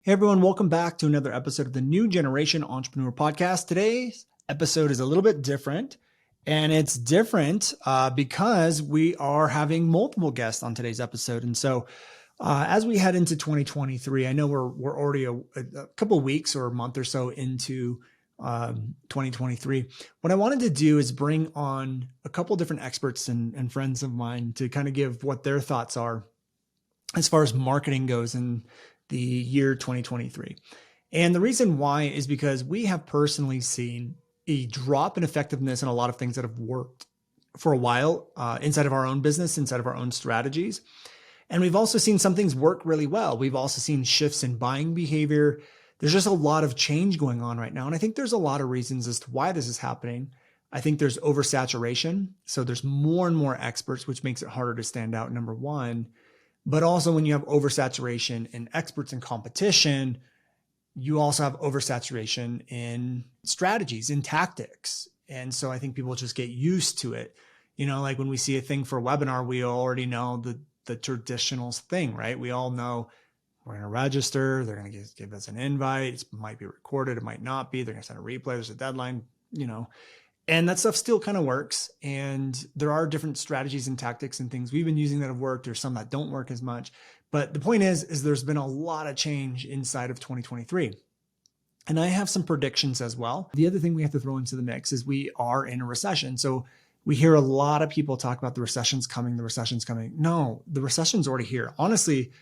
Hey everyone, welcome back to another episode of the New Generation Entrepreneur Podcast. Today's episode is a little bit different, and it's different because we are having multiple guests on today's episode. And so, as we head into 2023, I know we're already a couple of weeks or a month or so into 2023. What I wanted to do is bring on a couple different experts and friends of mine to kind of give what their thoughts are as far as marketing goes in the year 2023. And the reason why is because we have personally seen a drop in effectiveness in a lot of things that have worked for a while inside of our own business, inside of our own strategies. And we've also seen some things work really well. We've also seen shifts in buying behavior. There's just a lot of change going on right now. And I think there's a lot of reasons as to why this is happening. I think there's oversaturation. So there's more and more experts, which makes it harder to stand out, number one. But also when you have oversaturation in experts in competition, you also have oversaturation in strategies, in tactics. And so I think people just get used to it. You know, like when we see a thing for a webinar, we already know the traditional thing, right? We all know we're going to register. They're going to give us an invite. It might be recorded. It might not be. They're going to send a replay. There's a deadline, and that stuff still kind of works. And there are different strategies and tactics and things we've been using that have worked. There's some that don't work as much. But the point is there's been a lot of change inside of 2023. And I have some predictions as well. The other thing we have to throw into the mix is we are in a recession. So we hear a lot of people talk about the recession's coming. No, the recession's already here. Honestly,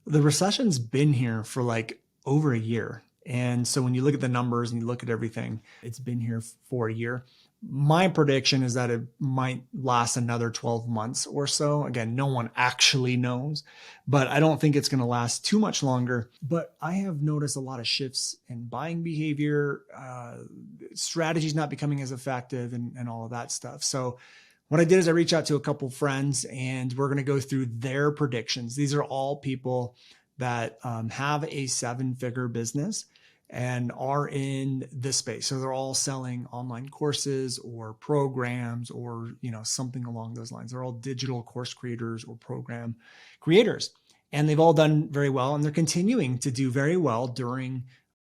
the recession's been here for like over a year. And so when you look at the numbers and you look at everything, it's been here for a year. My prediction is that it might last another 12 months or so. Again, no one actually knows, but I don't think it's going to last too much longer. But I have noticed a lot of shifts in buying behavior, strategies not becoming as effective and all of that stuff. So what I did is I reached out to a couple friends and we're going to go through their predictions. These are all people that have a 7-figure business and are in this space. So they're all selling online courses or programs or, something along those lines. They're all digital course creators or program creators. And they've all done very well. And they're continuing to do very well during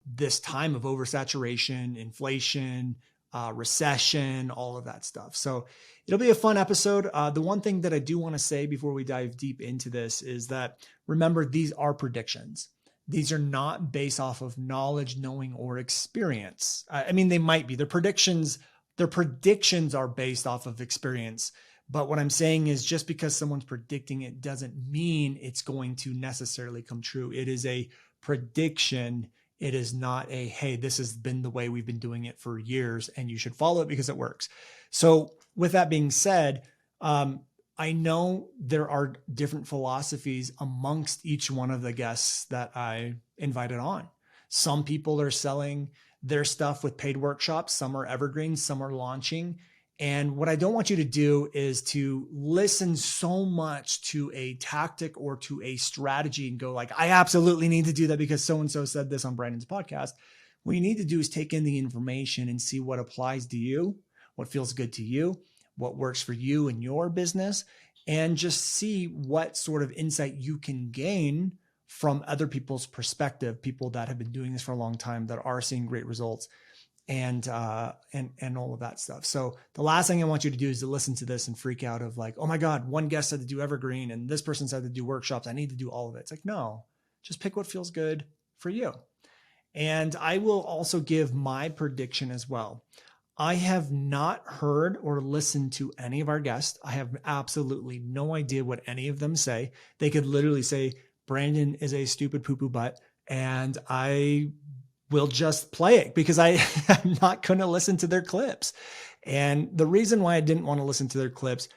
this time of oversaturation, inflation, recession, all of that stuff. So it'll be a fun episode. The one thing that I do want to say before we dive deep into this is that, remember, these are predictions. These are not based off of knowledge, knowing, or experience. I mean, they might be. Their predictions are based off of experience. But what I'm saying is just because someone's predicting it doesn't mean it's going to necessarily come true. It is a prediction. It is not a, hey, this has been the way we've been doing it for years and you should follow it because it works. So with that being said, I know there are different philosophies amongst each one of the guests that I invited on. Some people are selling their stuff with paid workshops. Some are evergreen, some are launching. And what I don't want you to do is to listen so much to a tactic or to a strategy and go like, I absolutely need to do that because so-and-so said this on Brandon's podcast. What you need to do is take in the information and see what applies to you, what feels good to you, what works for you and your business, and just see what sort of insight you can gain from other people's perspective, people that have been doing this for a long time, that are seeing great results and all of that stuff. So the last thing I want you to do is to listen to this and freak out of like, oh my God, one guest said to do evergreen and this person said to do workshops. I need to do all of it. It's like, no, just pick what feels good for you. And I will also give my prediction as well. I have not heard or listened to any of our guests. I have absolutely no idea what any of them say. They could literally say, Brandon is a stupid poo-poo butt, and I will just play it because I'm not going to listen to their clips. And the reason why I didn't want to listen to their clips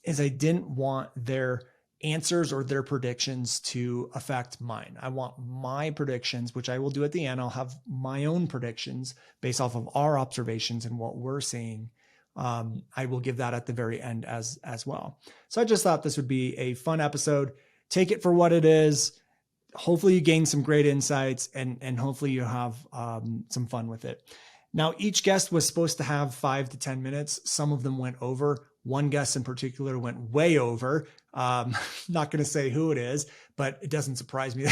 is I didn't want their answers or their predictions to affect mine. I want my predictions, which I will do at the end. I'll have my own predictions based off of our observations and what we're seeing. I will give that at the very end as well. So I just thought this would be a fun episode. Take it for what it is. Hopefully you gain some great insights and hopefully you have some fun with it. Now, each guest was supposed to have 5 to 10 minutes. Some of them went over. One guest in particular went way over. Not going to say who it is, but it doesn't surprise me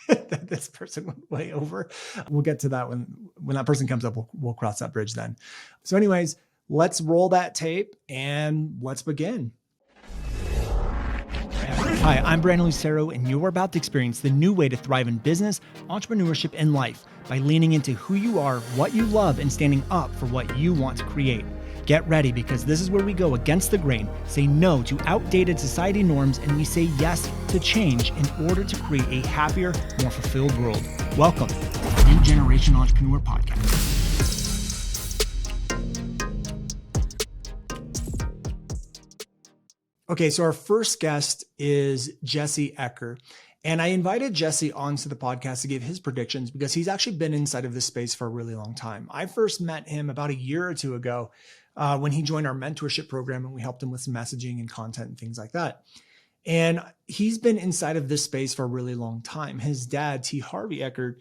This person went way over. We'll get to that when that person comes up. We'll cross that bridge then. So anyways, let's roll that tape and let's begin. Hi, I'm Brandon Lucero, and you're about to experience the new way to thrive in business, entrepreneurship, and life by leaning into who you are, what you love, and standing up for what you want to create. Get ready, because this is where we go against the grain, say no to outdated society norms, and we say yes to change in order to create a happier, more fulfilled world. Welcome to the New Generation Entrepreneur Podcast. Okay, so our first guest is Jesse Eker. And I invited Jesse onto the podcast to give his predictions because he's actually been inside of this space for a really long time. I first met him about a year or two ago when he joined our mentorship program, and we helped him with some messaging and content and things like that. And he's been inside of this space for a really long time. His dad, T. Harvey Eker,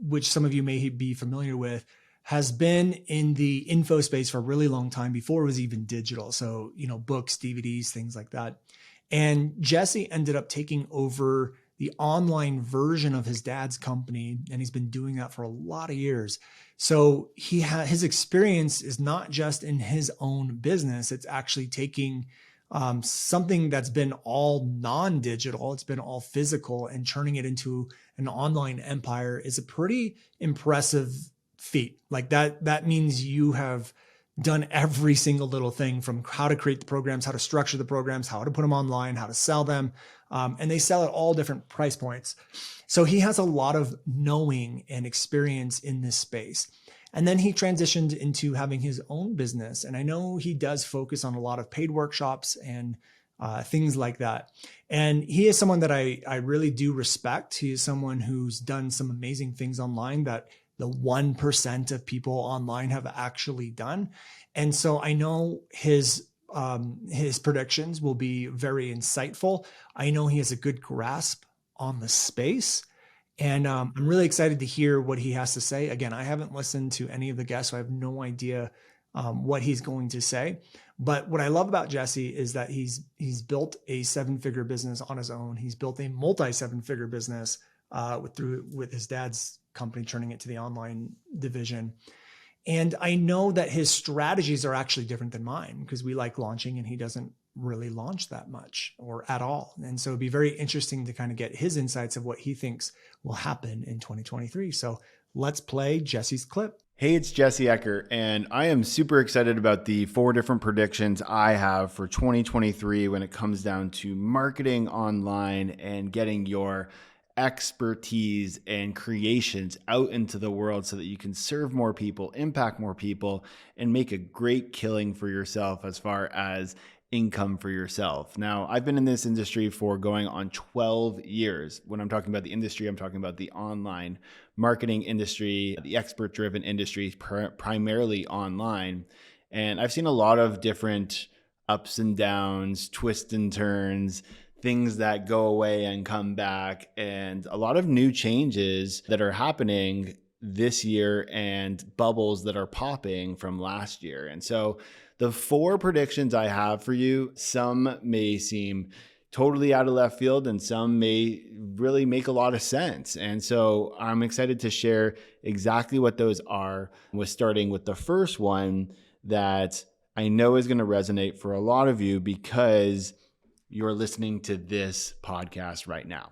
which some of you may be familiar with, has been in the info space for a really long time before it was even digital. So, books, DVDs, things like that. And Jesse ended up taking over the online version of his dad's company, and he's been doing that for a lot of years. So his experience is not just in his own business. It's actually taking something that's been all non-digital, it's been all physical, and turning it into an online empire is a pretty impressive feat. Like that means you have done every single little thing, from how to create the programs, how to structure the programs, how to put them online, how to sell them. And they sell at all different price points. So he has a lot of knowing and experience in this space. And then he transitioned into having his own business. And I know he does focus on a lot of paid workshops and things like that. And he is someone that I really do respect. He is someone who's done some amazing things online that the 1% of people online have actually done. And so I know his predictions will be very insightful. I know he has a good grasp on the space. And I'm really excited to hear what he has to say. Again, I haven't listened to any of the guests, so I have no idea what he's going to say. But what I love about Jesse is that he's built a 7-figure business on his own. He's built a multi-7-figure business with his dad's company, turning it to the online division. And I know that his strategies are actually different than mine, because we like launching and he doesn't really launch that much or at all. And so it'd be very interesting to kind of get his insights of what he thinks will happen in 2023. So let's play Jesse's clip. Hey, it's Jesse Eker, and I am super excited about the 4 different predictions I have for 2023 when it comes down to marketing online and getting your expertise and creations out into the world so that you can serve more people, impact more people, and make a great killing for yourself as far as income for yourself. Now, I've been in this industry for going on 12 years. When I'm talking about the industry, I'm talking about the online marketing industry, the expert-driven industry, primarily online. And I've seen a lot of different ups and downs, twists and turns, things that go away and come back, and a lot of new changes that are happening this year and bubbles that are popping from last year. And so the 4 predictions I have for you, some may seem totally out of left field and some may really make a lot of sense. And so I'm excited to share exactly what those are, with starting with the first one that I know is going to resonate for a lot of you because you're listening to this podcast right now.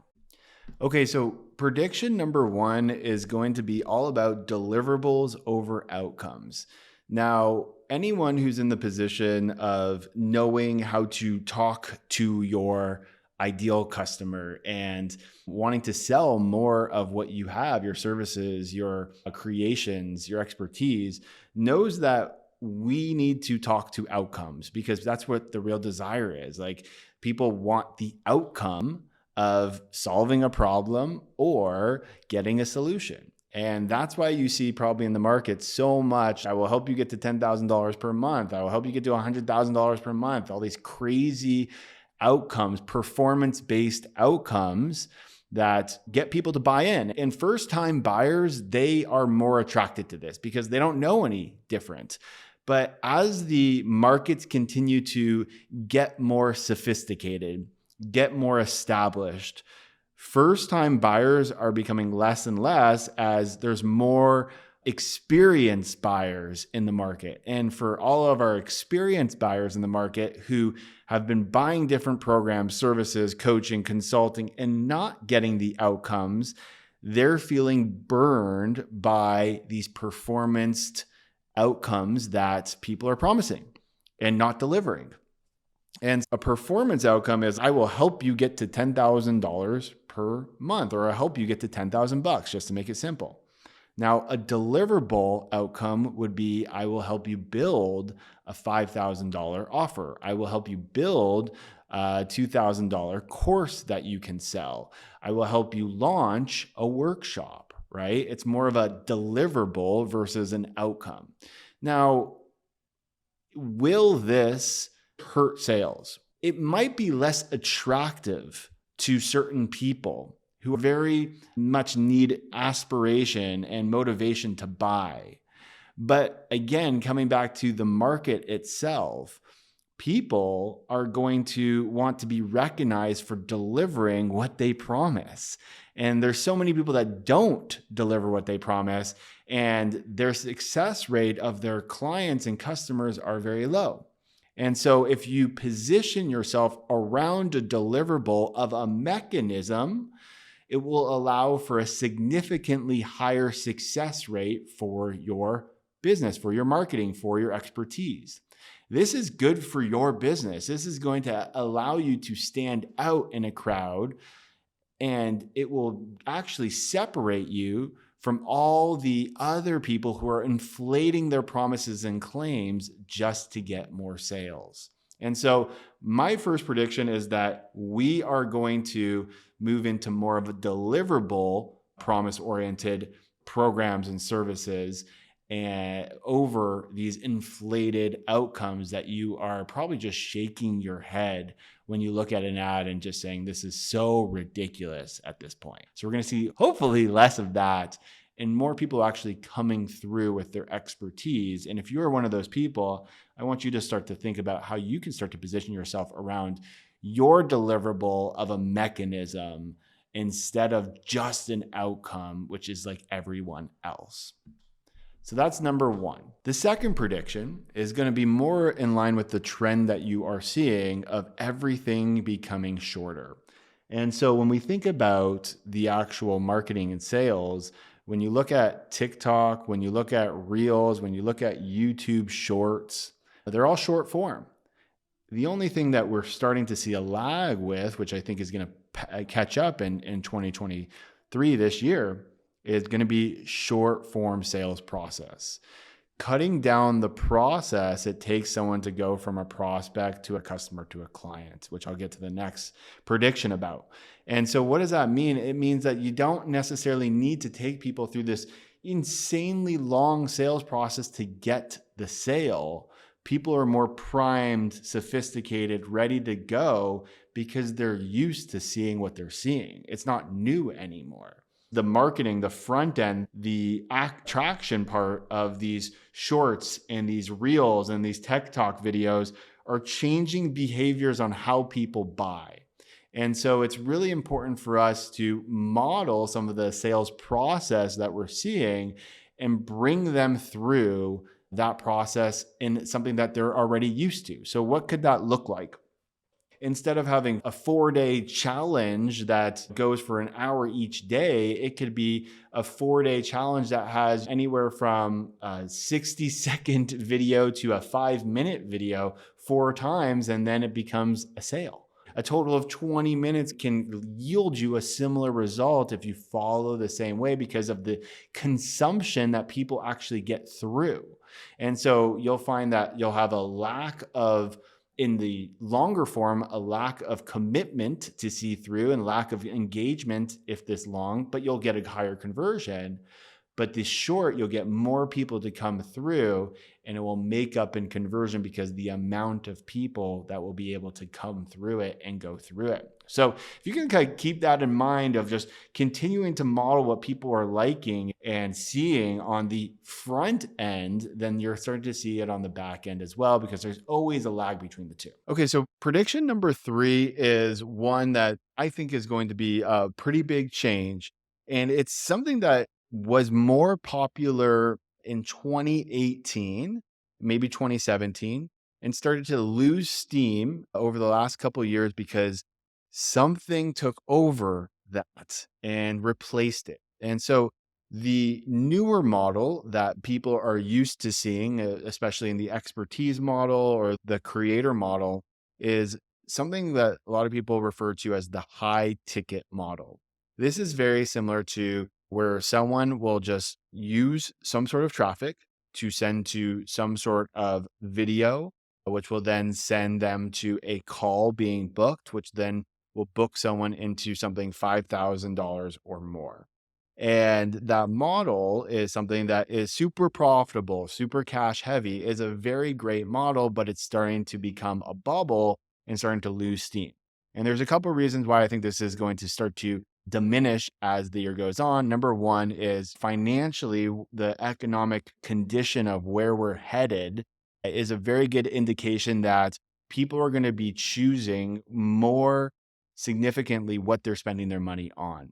Okay, so prediction number 1 is going to be all about deliverables over outcomes. Now, anyone who's in the position of knowing how to talk to your ideal customer and wanting to sell more of what you have, your services, your creations, your expertise, knows that we need to talk to outcomes, because that's what the real desire is. Like, people want the outcome of solving a problem or getting a solution. And that's why you see probably in the market so much, I will help you get to $10,000 per month. I will help you get to $100,000 per month. All these crazy outcomes, performance-based outcomes that get people to buy in. And first-time buyers, they are more attracted to this because they don't know any different. But as the markets continue to get more sophisticated, get more established, First-time buyers are becoming less and less as there's more experienced buyers in the market. And for all of our experienced buyers in the market who have been buying different programs, services, coaching, consulting, and not getting the outcomes, they're feeling burned by these performance outcomes that people are promising and not delivering. And a performance outcome is, I will help you get to $10,000 per month, or I'll help you get to $10,000, just to make it simple. Now, a deliverable outcome would be, I will help you build a $5,000 offer. I will help you build a $2,000 course that you can sell. I will help you launch a workshop, right? It's more of a deliverable versus an outcome. Now, will this hurt sales? It might be less attractive to certain people who very much need aspiration and motivation to buy. But again, coming back to the market itself, people are going to want to be recognized for delivering what they promise. And there's so many people that don't deliver what they promise, and their success rate of their clients and customers are very low. And so if you position yourself around a deliverable of a mechanism, it will allow for a significantly higher success rate for your business, for your marketing, for your expertise. This is good for your business. This is going to allow you to stand out in a crowd, and it will actually separate you from all the other people who are inflating their promises and claims just to get more sales. And so my first prediction is that we are going to move into more of a deliverable, promise-oriented programs and services, and over these inflated outcomes that you are probably just shaking your head when you look at an ad and just saying, this is so ridiculous at this point. So we're going to see hopefully less of that and more people actually coming through with their expertise. And if you're one of those people, I want you to start to think about how you can start to position yourself around your deliverable of a mechanism instead of just an outcome, which is like everyone else. So that's number one. The second prediction is going to be more in line with the trend that you are seeing of everything becoming shorter. And so when we think about the actual marketing and sales, when you look at TikTok, when you look at Reels, when you look at YouTube Shorts, they're all short form. The only thing that we're starting to see a lag with, which I think is going to catch up in 2023 this year, is going to be short form sales process. Cutting down the process it takes someone to go from a prospect to a customer to a client, which I'll get to the next prediction about. And so what does that mean? It means that you don't necessarily need to take people through this insanely long sales process to get the sale. People are more primed, sophisticated, ready to go because they're used to seeing what they're seeing. It's not new anymore. The marketing, the front end, the attraction part of these shorts and these reels and these TikTok videos are changing behaviors on how people buy. And so it's really important for us to model some of the sales process that we're seeing and bring them through that process in something that they're already used to. So what could that look like? Instead of having a 4-day challenge that goes for an hour each day, it could be a 4-day challenge that has anywhere from a 60-second video to a 5-minute video 4 times, and then it becomes a sale. A total of 20 minutes can yield you a similar result if you follow the same way because of the consumption that people actually get through. And so you'll find that you'll have a lack of, in the longer form, a lack of commitment to see through and lack of engagement if this long, but you'll get a higher conversion. But the short, you'll get more people to come through, and it will make up in conversion because the amount of people that will be able to come through it and go through it. So if you can kind of keep that in mind of just continuing to model what people are liking and seeing on the front end, then you're starting to see it on the back end as well, because there's always a lag between the two. Okay, so prediction number 3 is one that I think is going to be a pretty big change. And it's something that was more popular in 2018, maybe 2017, and started to lose steam over the last couple of years because something took over that and replaced it. And so the newer model that people are used to seeing, especially in the expertise model or the creator model, is something that a lot of people refer to as the high ticket model. This is very similar to where someone will just use some sort of traffic to send to some sort of video, which will then send them to a call being booked, which then will book someone into something $5,000 or more. And that model is something that is super profitable, super cash heavy, is a very great model, but it's starting to become a bubble and starting to lose steam. And there's a couple of reasons why I think this is going to start to diminish as the year goes on. Number one is financially, the economic condition of where we're headed is a very good indication that people are going to be choosing more significantly what they're spending their money on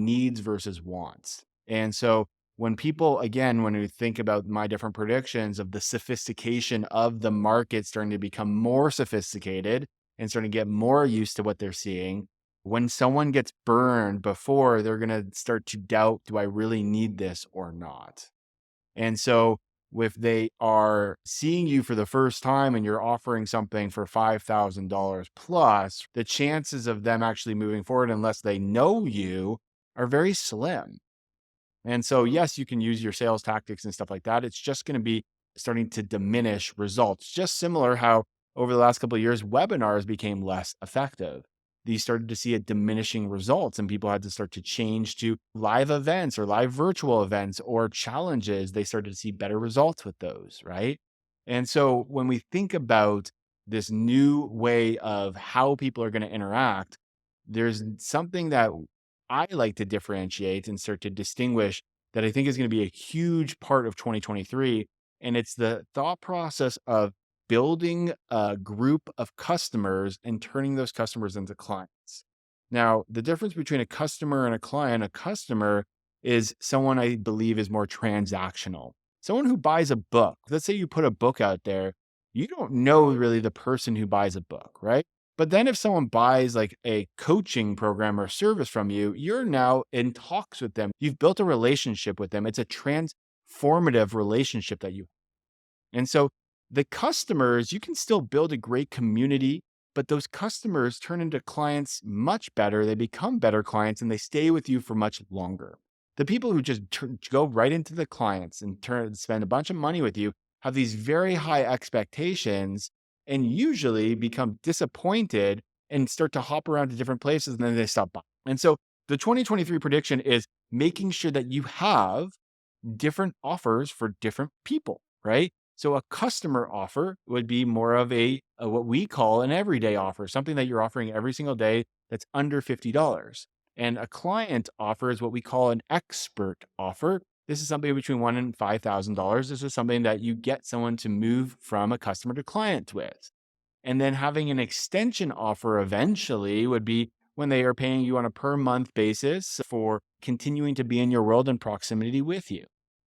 needs versus wants. And so when people, again, when we think about my different predictions of the sophistication of the market starting to become more sophisticated and starting to get more used to what they're seeing, when someone gets burned before, they're going to start to doubt, do I really need this or not? And so if they are seeing you for the first time and you're offering something for $5,000 plus, the chances of them actually moving forward, unless they know you, are very slim. And so, yes, you can use your sales tactics and stuff like that. It's just going to be starting to diminish results. Just similar how over the last couple of years, webinars became less effective. These started to see a diminishing results, and people had to start to change to live events or live virtual events or challenges. They started to see better results with those, right? And so when we think about this new way of how people are going to interact, there's something that I like to differentiate and start to distinguish that I think is going to be a huge part of 2023. And it's the thought process of building a group of customers and turning those customers into clients. Now, the difference between a customer and a customer is someone I believe is more transactional. Someone who buys a book. Let's say you put a book out there, you don't know really the person who buys a book, right? But then if someone buys like a coaching program or service from you, you're now in talks with them. You've built a relationship with them. It's a transformative relationship that you. And so the customers, you can still build a great community, but those customers turn into clients much better. They become better clients and they stay with you for much longer. The people who just go right into the clients and spend a bunch of money with you have these very high expectations and usually become disappointed and start to hop around to different places and then they stop buying. And so the 2023 prediction is making sure that you have different offers for different people, right? So a customer offer would be more of a what we call an everyday offer, something that you're offering every single day that's under $50. And a client offer is what we call an expert offer. This is something between $1,000 and $5,000. This is something that you get someone to move from a customer to client with. And then having an extension offer eventually would be when they are paying you on a per month basis for continuing to be in your world and proximity with you.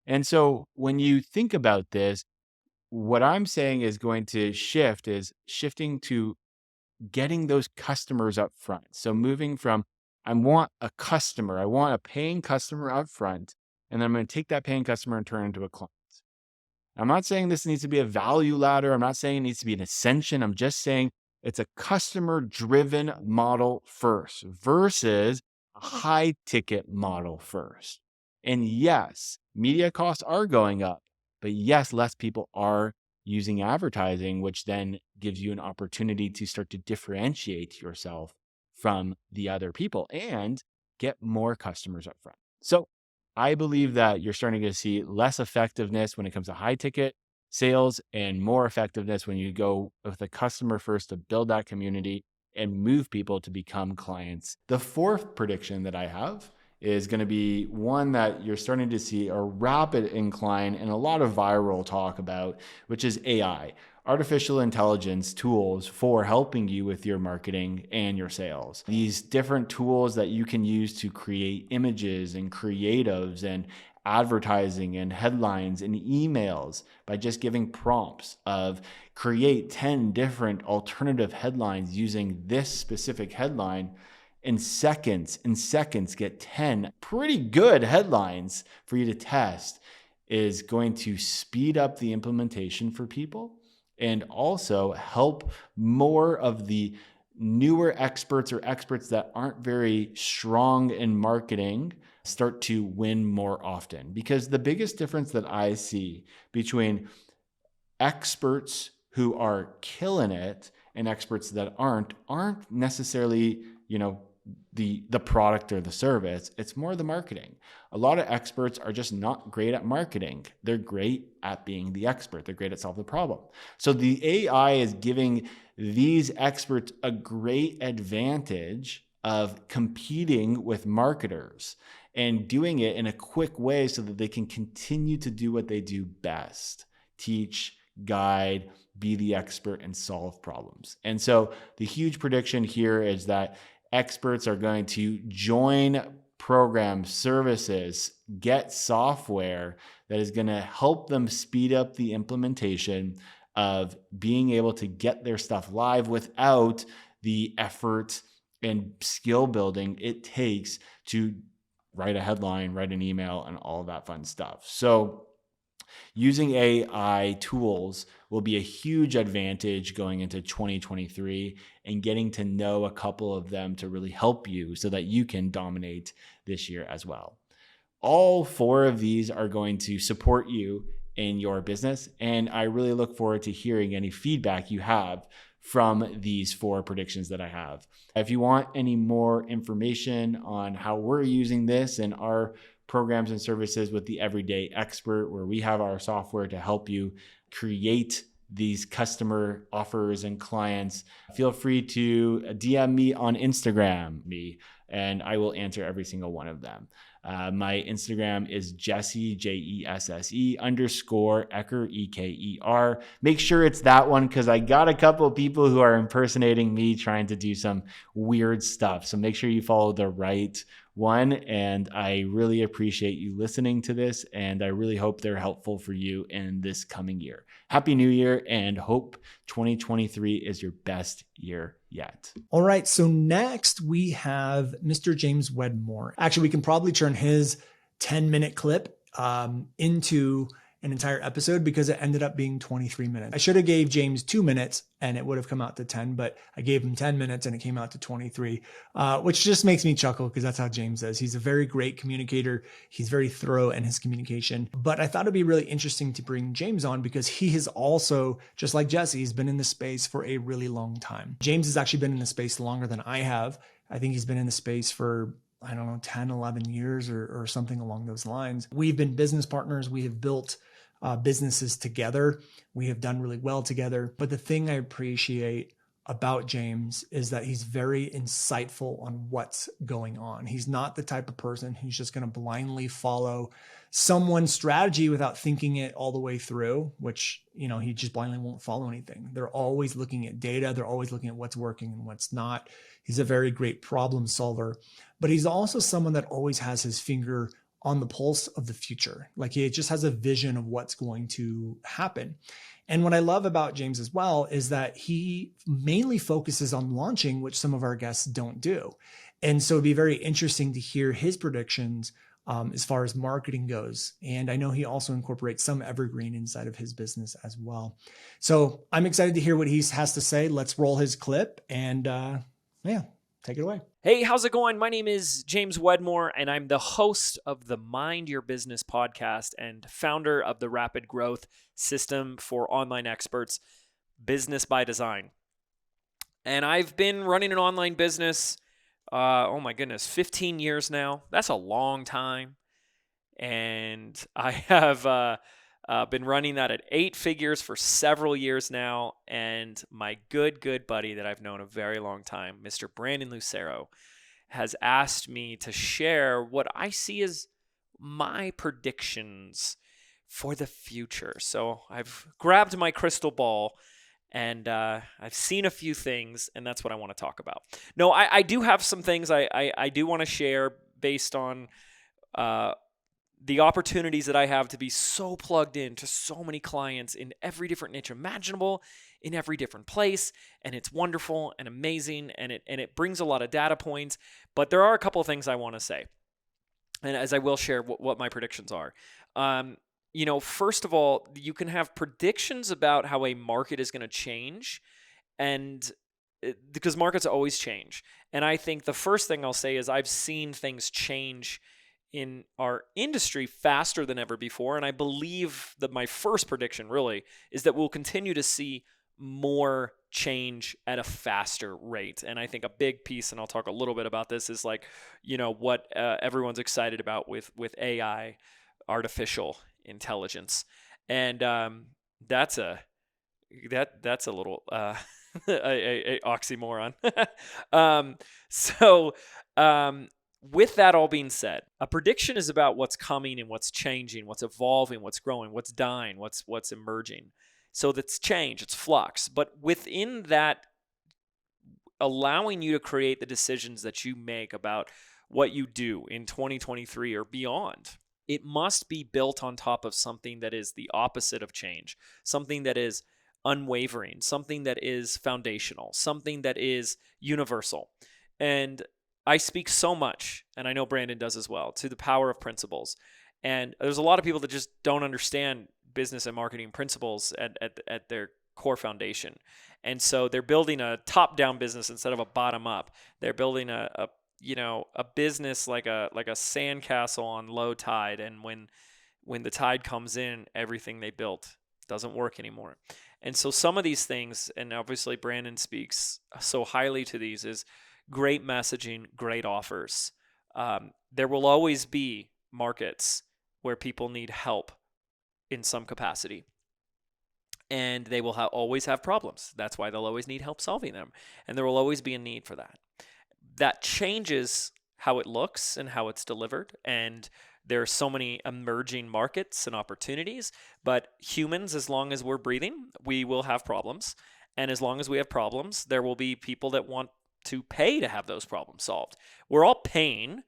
And so when you think about this, what I'm saying is going to shift is shifting to getting those customers up front. So moving from, I want a customer, I want a paying customer up front, and then I'm going to take that paying customer and turn it into a client. I'm not saying this needs to be a value ladder. I'm not saying it needs to be an ascension. I'm just saying it's a customer driven model first versus a high ticket model first. And yes, media costs are going up, but yes, less people are using advertising, which then gives you an opportunity to start to differentiate yourself from the other people and get more customers up front. So I believe that you're starting to see less effectiveness when it comes to high ticket sales and more effectiveness when you go with a customer first to build that community and move people to become clients. The fourth prediction that I have is going to be one that you're starting to see a rapid incline and a lot of viral talk about, which is AI, artificial intelligence tools for helping you with your marketing and your sales. These different tools that you can use to create images and creatives and advertising and headlines and emails by just giving prompts of create 10 different alternative headlines using this specific headline. In seconds get 10 pretty good headlines for you to test is going to speed up the implementation for people and also help more of the newer experts or experts that aren't very strong in marketing start to win more often. Because the biggest difference that I see between experts who are killing it and experts that aren't necessarily, the product or the service. It's more the marketing. A lot of experts are just not great at marketing. They're great at being the expert. They're great at solving the problem. So the AI is giving these experts a great advantage of competing with marketers and doing it in a quick way so that they can continue to do what they do best: teach, guide, be the expert, and solve problems. And so the huge prediction here is that experts are going to join programs, services, get software that is going to help them speed up the implementation of being able to get their stuff live without the effort and skill building it takes to write a headline, write an email, and all that fun stuff. So using AI tools will be a huge advantage going into 2023 and getting to know a couple of them to really help you so that you can dominate this year as well. All four of these are going to support you in your business, and I really look forward to hearing any feedback you have from these four predictions that I have. If you want any more information on how we're using this and our programs and services with the Everyday Expert, where we have our software to help you create these customer offers and clients, feel free to DM me on Instagram, and I will answer every single one of them. My Instagram is Jesse, Jesse _ Eker, Eker. Make sure it's that one because I got a couple of people who are impersonating me trying to do some weird stuff. So make sure you follow the right one. And I really appreciate you listening to this. And I really hope they're helpful for you in this coming year. Happy New Year, and hope 2023 is your best year yet. All right. So next we have Mr. James Wedmore. Actually, we can probably turn his 10-minute clip into an entire episode because it ended up being 23 minutes. I should have gave James 2 minutes and it would have come out to 10, but I gave him 10 minutes and it came out to 23, which just makes me chuckle because that's how James is. He's a very great communicator. He's very thorough in his communication, but I thought it'd be really interesting to bring James on because he has also, just like Jesse, he's been in the space for a really long time. James has actually been in the space longer than I have. I think he's been in the space for 10, 11 years or something along those lines. We've been business partners. We have built businesses together. We have done really well together. But the thing I appreciate about James is that he's very insightful on what's going on. He's not the type of person who's just going to blindly follow someone's strategy without thinking it all the way through, which, he just blindly won't follow anything. They're always looking at data. They're always looking at what's working and what's not. He's a very great problem solver, but he's also someone that always has his finger on the pulse of the future. Like he just has a vision of what's going to happen. And what I love about James as well is that he mainly focuses on launching, which some of our guests don't do. And so it'd be very interesting to hear his predictions as far as marketing goes. And I know he also incorporates some evergreen inside of his business as well. So I'm excited to hear what he has to say. Let's roll his clip and take it away. Hey, how's it going? My name is James Wedmore, and I'm the host of the Mind Your Business podcast and founder of the Rapid Growth System for Online Experts, Business by Design. And I've been running an online business, 15 years now. That's a long time. And I have been running that at 8 figures for several years now. And my good buddy that I've known a very long time, Mr. Brandon Lucero, has asked me to share what I see as my predictions for the future. So I've grabbed my crystal ball and I've seen a few things, and that's what I want to talk about. No, I do have some things I do want to share based on the opportunities that I have to be so plugged in to so many clients in every different niche imaginable, in every different place, and it's wonderful and amazing, and it brings a lot of data points. But there are a couple of things I want to say, and as I will share what my predictions are. First of all, you can have predictions about how a market is going to change, and because markets always change. And I think the first thing I'll say is I've seen things change in our industry faster than ever before. And I believe that my first prediction really is that we'll continue to see more change at a faster rate. And I think a big piece, and I'll talk a little bit about this, is what everyone's excited about with AI, artificial intelligence. And that's a little a oxymoron. With that all being said, a prediction is about what's coming and what's changing, what's evolving, what's growing, what's dying, what's emerging. So that's change, it's flux. But within that, allowing you to create the decisions that you make about what you do in 2023 or beyond, it must be built on top of something that is the opposite of change, something that is unwavering, something that is foundational, something that is universal. And I speak so much, and I know Brandon does as well, to the power of principles. And there's a lot of people that just don't understand business and marketing principles at their core foundation. And so they're building a top-down business instead of a bottom-up. They're building a business like a sandcastle on low tide, and when the tide comes in, everything they built doesn't work anymore. And so some of these things, and obviously Brandon speaks so highly to these, is great messaging, great offers. There will always be markets where people need help in some capacity, and they will always have problems. That's why they'll always need help solving them, and there will always be a need for that. That changes how it looks and how it's delivered, and there are so many emerging markets and opportunities, but humans, as long as we're breathing, we will have problems, and as long as we have problems, there will be people that want to pay to have those problems solved. We're all paying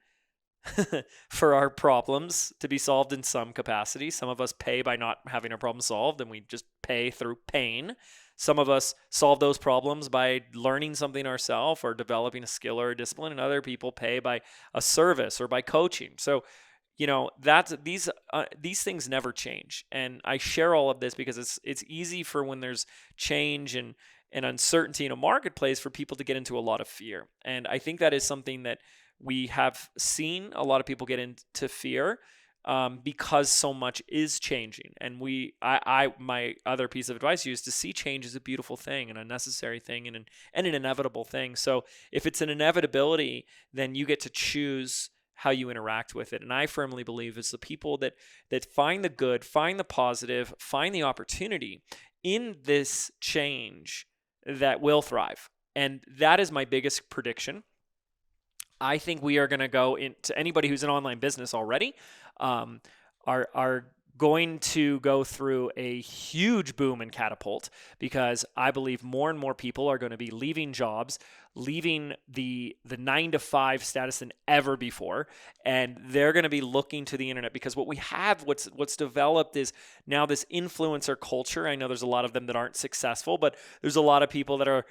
for our problems to be solved in some capacity. Some of us pay by not having our problem solved, and we just pay through pain. Some of us solve those problems by learning something ourselves or developing a skill or a discipline, and other people pay by a service or by coaching. So, these things never change. And I share all of this because it's easy for when there's change and uncertainty in a marketplace for people to get into a lot of fear. And I think that is something that we have seen a lot of people get into fear because so much is changing. And my other piece of advice is to see change as a beautiful thing and a necessary thing and an inevitable thing. So if it's an inevitability, then you get to choose how you interact with it. And I firmly believe it's the people that find the good, find the positive, find the opportunity in this change that will thrive. And that is my biggest prediction. I think we are going to go into anybody who's in online business already are going to go through a huge boom and catapult, because I believe more and more people are going to be leaving jobs, leaving the 9-to-5 status than ever before, and they're going to be looking to the internet, because what's developed is now this influencer culture. I know there's a lot of them that aren't successful, but there's a lot of people that are,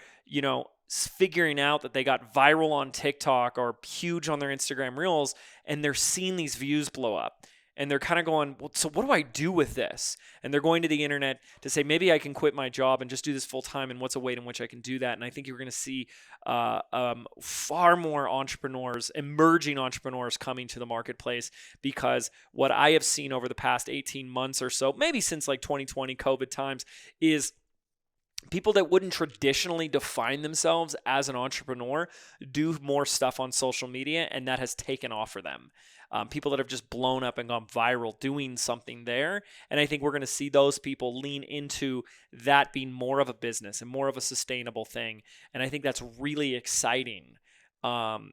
figuring out that they got viral on TikTok or huge on their Instagram Reels, and they're seeing these views blow up. And they're kind of going, well, so what do I do with this? And they're going to the internet to say, maybe I can quit my job and just do this full time. And what's a way in which I can do that? And I think you're going to see far more entrepreneurs, emerging entrepreneurs, coming to the marketplace, because what I have seen over the past 18 months or so, maybe since like 2020 COVID times, is people that wouldn't traditionally define themselves as an entrepreneur do more stuff on social media, and that has taken off for them. people that have just blown up and gone viral doing something there. And I think we're going to see those people lean into that being more of a business and more of a sustainable thing. And I think that's really exciting,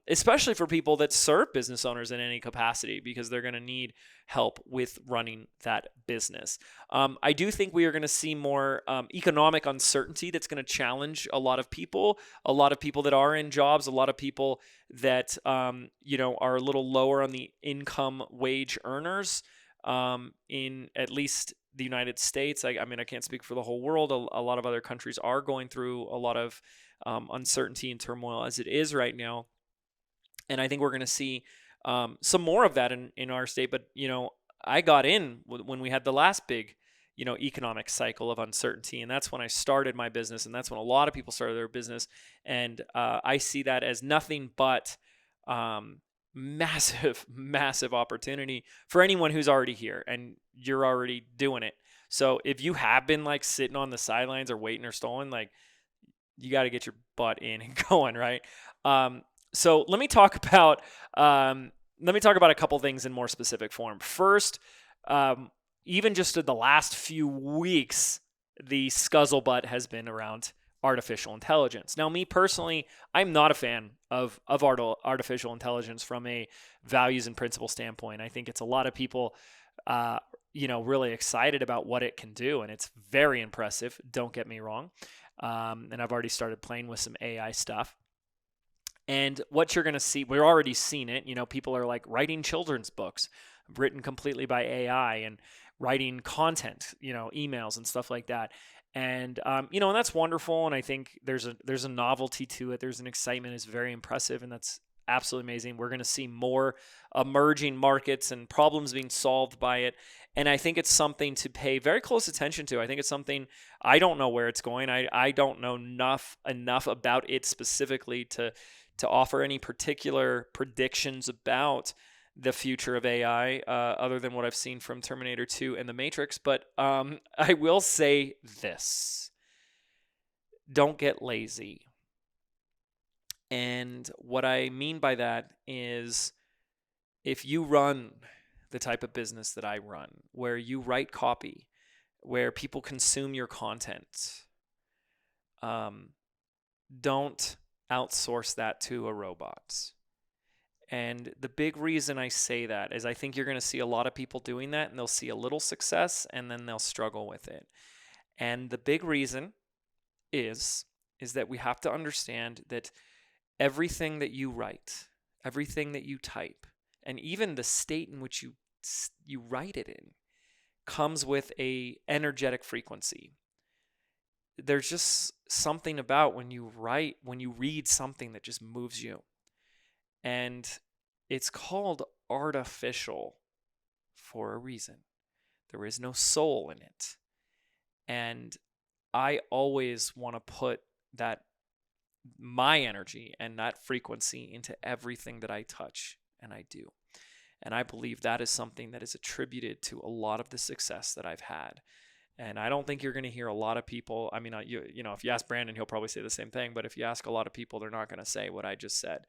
especially for people that serve business owners in any capacity, because they're going to need help with running that business. I do think we are going to see more economic uncertainty that's going to challenge a lot of people that are in jobs, a lot of people that are a little lower on the income wage earners in at least the United States. I mean, I can't speak for the whole world. A lot of other countries are going through a lot of uncertainty and turmoil as it is right now. And I think we're going to see some more of that in our state. But, I got in when we had the last big, economic cycle of uncertainty. And that's when I started my business. And that's when a lot of people started their business. And I see that as nothing but massive, massive opportunity for anyone who's already here and you're already doing it. So if you have been like sitting on the sidelines or waiting or stalling, like, you got to get your butt in and going, right? So let me talk about a couple things in more specific form. First, even just in the last few weeks, the scuzzlebutt has been around artificial intelligence. Now, me personally, I'm not a fan of artificial intelligence from a values and principle standpoint. I think it's a lot of people, really excited about what it can do, and it's very impressive. Don't get me wrong. And I've already started playing with some AI stuff. And what you're going to see, we're already seeing it. People are like writing children's books written completely by AI and writing content, emails and stuff like that. And, and that's wonderful. And I think there's a novelty to it. There's an excitement. It's very impressive. And that's absolutely amazing. We're going to see more emerging markets and problems being solved by it. And I think it's something to pay very close attention to. I think it's something, I don't know where it's going. I don't know enough about it specifically to offer any particular predictions about the future of AI, other than what I've seen from Terminator 2 and The Matrix. But I will say this: don't get lazy. And what I mean by that is, if you run the type of business that I run, where you write copy, where people consume your content, don't outsource that to a robot. And the big reason I say that is I think you're going to see a lot of people doing that, and they'll see a little success and then they'll struggle with it. And the big reason is that we have to understand that everything that you write, everything that you type, and even the state in which you write it in comes with a energetic frequency. There's just something about when you read something that just moves you. And it's called artificial for a reason. There is no soul in it. And I always want to put my energy and that frequency into everything that I touch and I do. And I believe that is something that is attributed to a lot of the success that I've had. And I don't think you're going to hear a lot of people. I mean, if you ask Brandon, he'll probably say the same thing. But if you ask a lot of people, they're not going to say what I just said.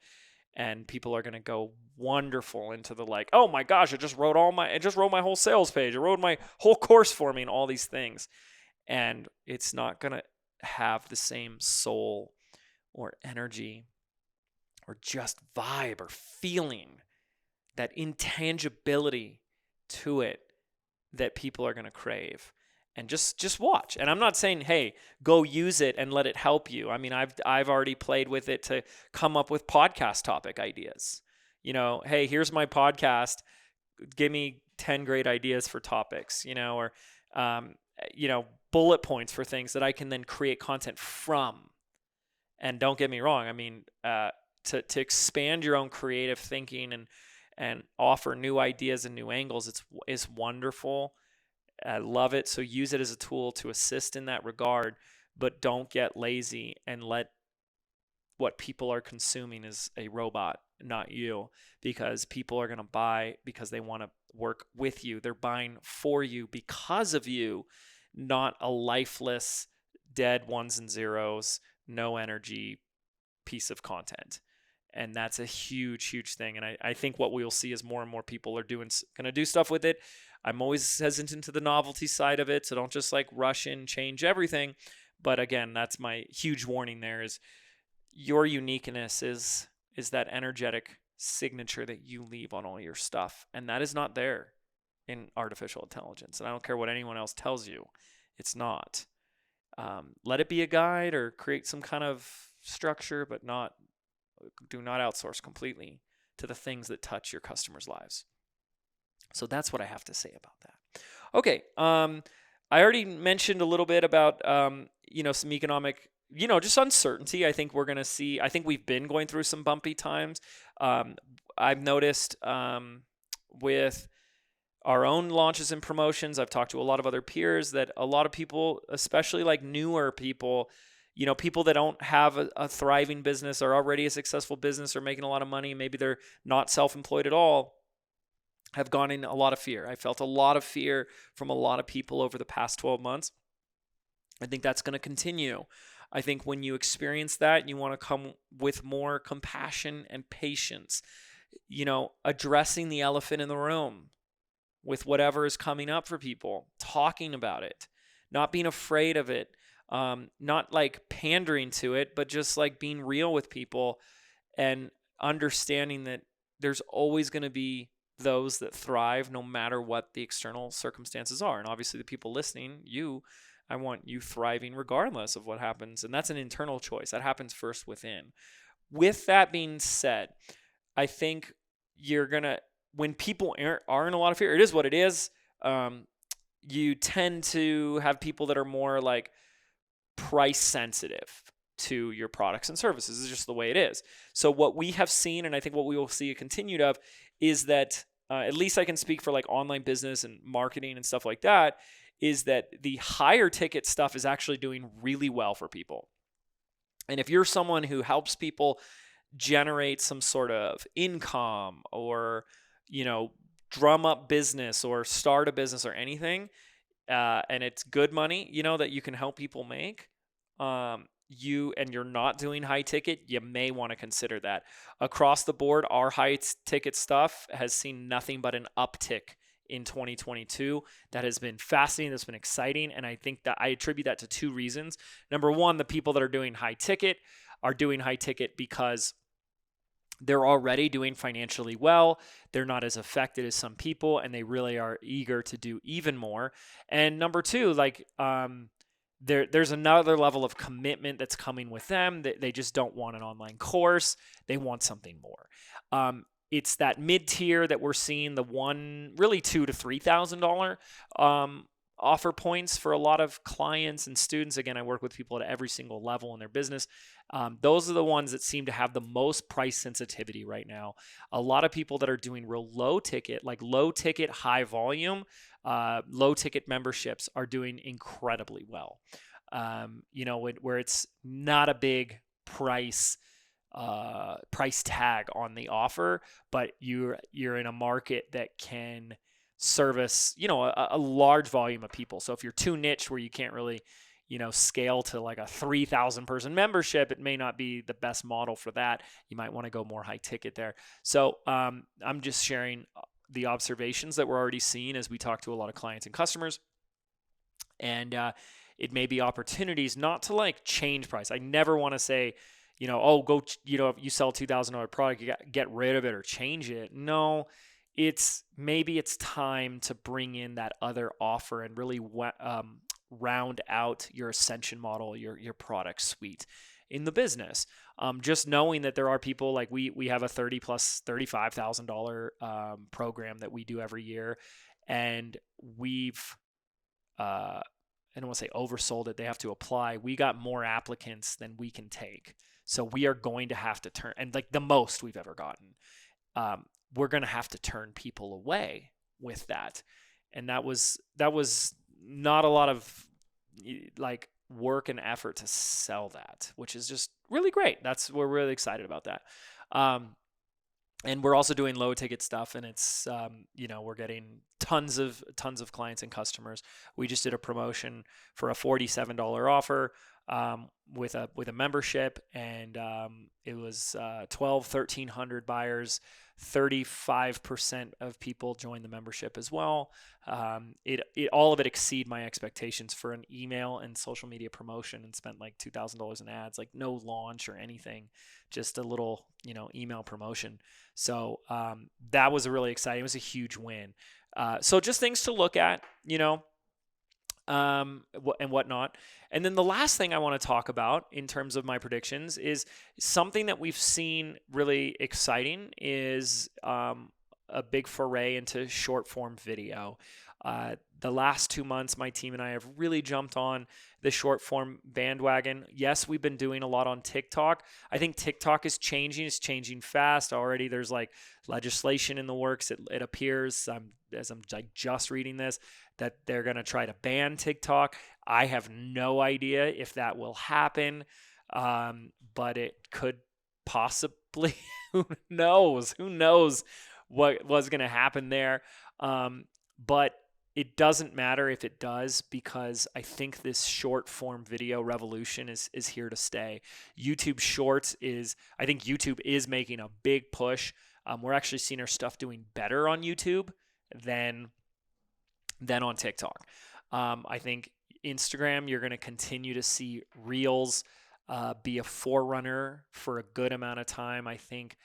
And people are going to go wonderful into the like, oh my gosh, I just wrote my whole sales page. I wrote my whole course for me and all these things. And it's not going to have the same soul or energy or just vibe or feeling, that intangibility to it that people are going to crave. And just watch. And I'm not saying, hey, go use it and let it help you. I mean, I've already played with it to come up with podcast topic ideas. Hey, here's my podcast. Give me 10 great ideas for topics, or bullet points for things that I can then create content from. And don't get me wrong. I mean, to expand your own creative thinking and offer new ideas and new angles, it's wonderful. I love it. So use it as a tool to assist in that regard, but don't get lazy and let what people are consuming as a robot, not you, because people are going to buy because they want to work with you. They're buying for you because of you, not a lifeless, dead ones and zeros, no energy piece of content. And that's a huge, huge thing. And I think what we'll see is more and more people are going to do stuff with it. I'm always hesitant to the novelty side of it. So don't just like rush in, change everything. But again, that's my huge warning there is your uniqueness is that energetic signature that you leave on all your stuff. And that is not there in artificial intelligence. And I don't care what anyone else tells you. It's not. Let it be a guide or create some kind of structure, but do not outsource completely to the things that touch your customers' lives. So that's what I have to say about that. Okay. I already mentioned a little bit about, some economic, just uncertainty. I think we're going to see, I think we've been going through some bumpy times. I've noticed with our own launches and promotions, I've talked to a lot of other peers that a lot of people, especially like newer people, people that don't have a thriving business or already a successful business or making a lot of money, maybe they're not self-employed at all, have gone in a lot of fear. I felt a lot of fear from a lot of people over the past 12 months. I think that's going to continue. I think when you experience that, you want to come with more compassion and patience, addressing the elephant in the room with whatever is coming up for people, talking about it, not being afraid of it, not like pandering to it, but just like being real with people and understanding that there's always going to be those that thrive no matter what the external circumstances are. And obviously the people listening, I want you thriving regardless of what happens. And that's an internal choice. That happens first within. With that being said, I think when people are in a lot of fear, it is what it is. You tend to have people that are more like price sensitive to your products and services. It's just the way it is. So what we have seen, and I think what we will see a continued of, is that at least I can speak for like online business and marketing and stuff like that, is that the higher ticket stuff is actually doing really well for people. And if you're someone who helps people generate some sort of income or, drum up business or start a business or anything, and it's good money, that you can help people make, you're not doing high ticket, you may want to consider that. Across the board, our high ticket stuff has seen nothing but an uptick in 2022. That has been fascinating. That's been exciting. And I think that I attribute that to two reasons. Number one, the people that are doing high ticket are doing high ticket because they're already doing financially well. They're not as affected as some people, and they really are eager to do even more. And number two, there's another level of commitment that's coming with them. They just don't want an online course. They want something more. It's that mid-tier that we're seeing, the really $2,000 to $3,000 offer points for a lot of clients and students. Again, I work with people at every single level in their business. Those are the ones that seem to have the most price sensitivity right now. A lot of people that are doing real low ticket, high volume, low ticket memberships are doing incredibly well. Where it's not a big price tag on the offer, but you're in a market that can service, a large volume of people. So if you're too niche where you can't really, scale to like a 3,000 person membership, it may not be the best model for that. You might want to go more high ticket there. So I'm just sharing the observations that we're already seeing as we talk to a lot of clients and customers. And it may be opportunities not to like change price. I never want to say, if you sell $2,000 product, you get rid of it or change it. No, it's time to bring in that other offer and really round out your ascension model, your product suite in the business. Just knowing that there are people like we have a $35,000 program that we do every year, and we've I don't want to say oversold it. They have to apply. We got more applicants than we can take. So we are going to have to turn, and like the most we've ever gotten, we're going to have to turn people away with that. And that was not a lot of like work and effort to sell that, which is just really great. We're really excited about that. And we're also doing low ticket stuff, and it's, we're getting tons of clients and customers. We just did a promotion for a $47 offer. with a membership, and it was 1,300 buyers. 35% of people joined the membership as well. It all of it exceed my expectations for an email and social media promotion, and spent like $2,000 in ads, like no launch or anything, just a little email promotion. So that was really exciting. It was a huge win. So just things to look at, and whatnot. And then the last thing I want to talk about in terms of my predictions is something that we've seen really exciting is a big foray into short form video. The last 2 months, my team and I have really jumped on the short form bandwagon. Yes, we've been doing a lot on TikTok. I think TikTok is changing. It's changing fast already. There's like legislation in the works. It appears, as I'm like just reading this, that they're going to try to ban TikTok. I have no idea if that will happen, but it could possibly. Who knows? Who knows what was going to happen there? But it doesn't matter if it does, because I think this short form video revolution is here to stay. YouTube Shorts I think YouTube is making a big push. We're actually seeing our stuff doing better on YouTube than on TikTok. I think Instagram, you're going to continue to see Reels be a forerunner for a good amount of time. I think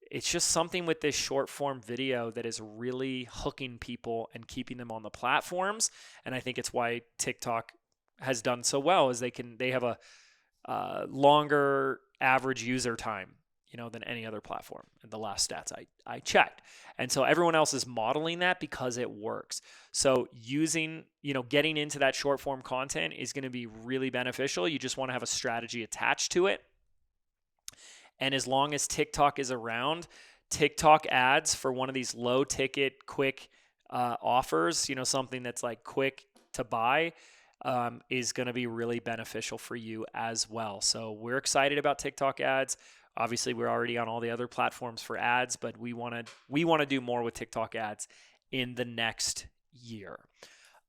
it's just something with this short form video that is really hooking people and keeping them on the platforms. And I think it's why TikTok has done so well, is they have a longer average user time, than any other platform. And the last stats I checked. And so everyone else is modeling that because it works. So getting into that short form content is going to be really beneficial. You just want to have a strategy attached to it. And as long as TikTok is around, TikTok ads for one of these low ticket, quick offers, something that's like quick to buy, is going to be really beneficial for you as well. So we're excited about TikTok ads. Obviously, we're already on all the other platforms for ads, but we want to do more with TikTok ads in the next year.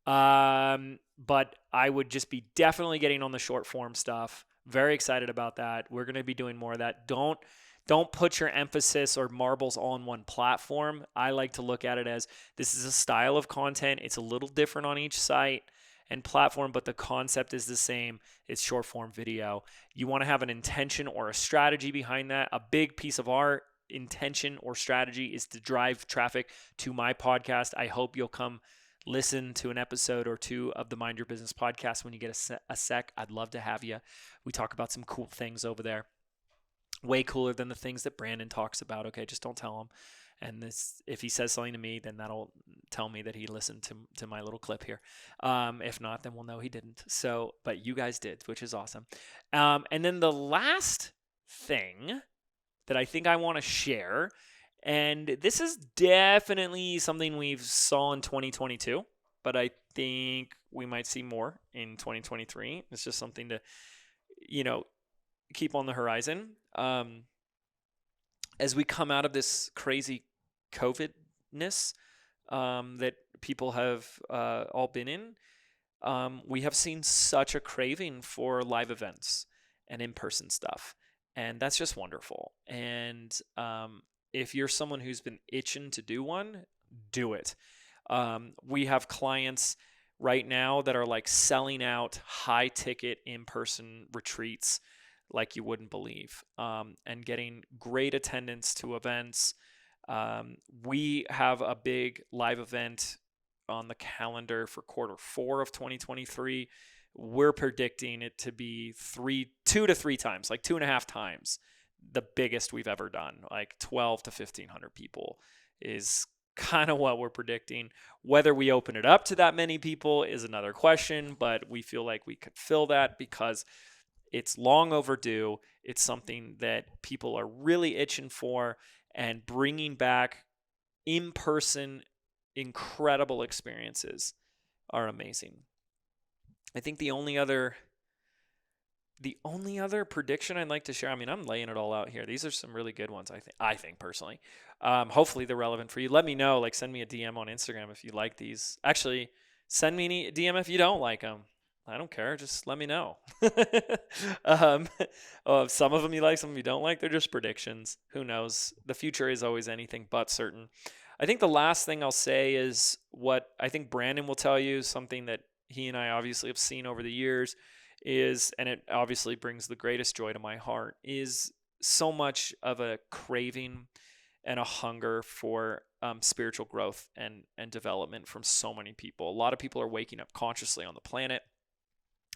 But I would just be definitely getting on the short form stuff. Very excited about that. We're going to be doing more of that. Don't put your emphasis or marbles all on one platform. I like to look at it as this is a style of content. It's a little different on each site and platform, but the concept is the same. It's short form video. You want to have an intention or a strategy behind that. A big piece of our intention or strategy is to drive traffic to my podcast. I hope you'll come listen to an episode or two of the Mind Your Business podcast when you get a sec. I'd love to have you. We talk about some cool things over there. Way cooler than the things that Brandon talks about. Okay, just don't tell him. And if he says something to me, then that'll tell me that he listened to my little clip here. If not, then we'll know he didn't. So, but you guys did, which is awesome. And then the last thing that I think I want to share, and this is definitely something we've saw in 2022, but I think we might see more in 2023. It's just something to, keep on the horizon. As we come out of this crazy COVID-ness that people have all been in, we have seen such a craving for live events and in-person stuff. And that's just wonderful. And if you're someone who's been itching to do one, do it. We have clients right now that are like selling out high-ticket in-person retreats like you wouldn't believe, and getting great attendance to events. We have a big live event on the calendar for Q4 of 2023. We're predicting it to be 2 to 3 times, like 2.5 times the biggest we've ever done. Like 12 to 1,500 people is kind of what we're predicting. Whether we open it up to that many people is another question, but we feel like we could fill that because it's long overdue. It's something that people are really itching for, and bringing back in-person incredible experiences are amazing. I think the only other prediction I'd like to share, I'm laying it all out here. These are some really good ones, I think personally. Hopefully they're relevant for you. Let me know, send me a DM on Instagram if you like these. Actually, send me a DM if you don't like them. I don't care. Just let me know. Some of them you like, some of them you don't like. They're just predictions. Who knows? The future is always anything but certain. I think the last thing I'll say is what I think Brandon will tell you, something that he and I obviously have seen over the years is, and it obviously brings the greatest joy to my heart, is so much of a craving and a hunger for spiritual growth and development from so many people. A lot of people are waking up consciously on the planet.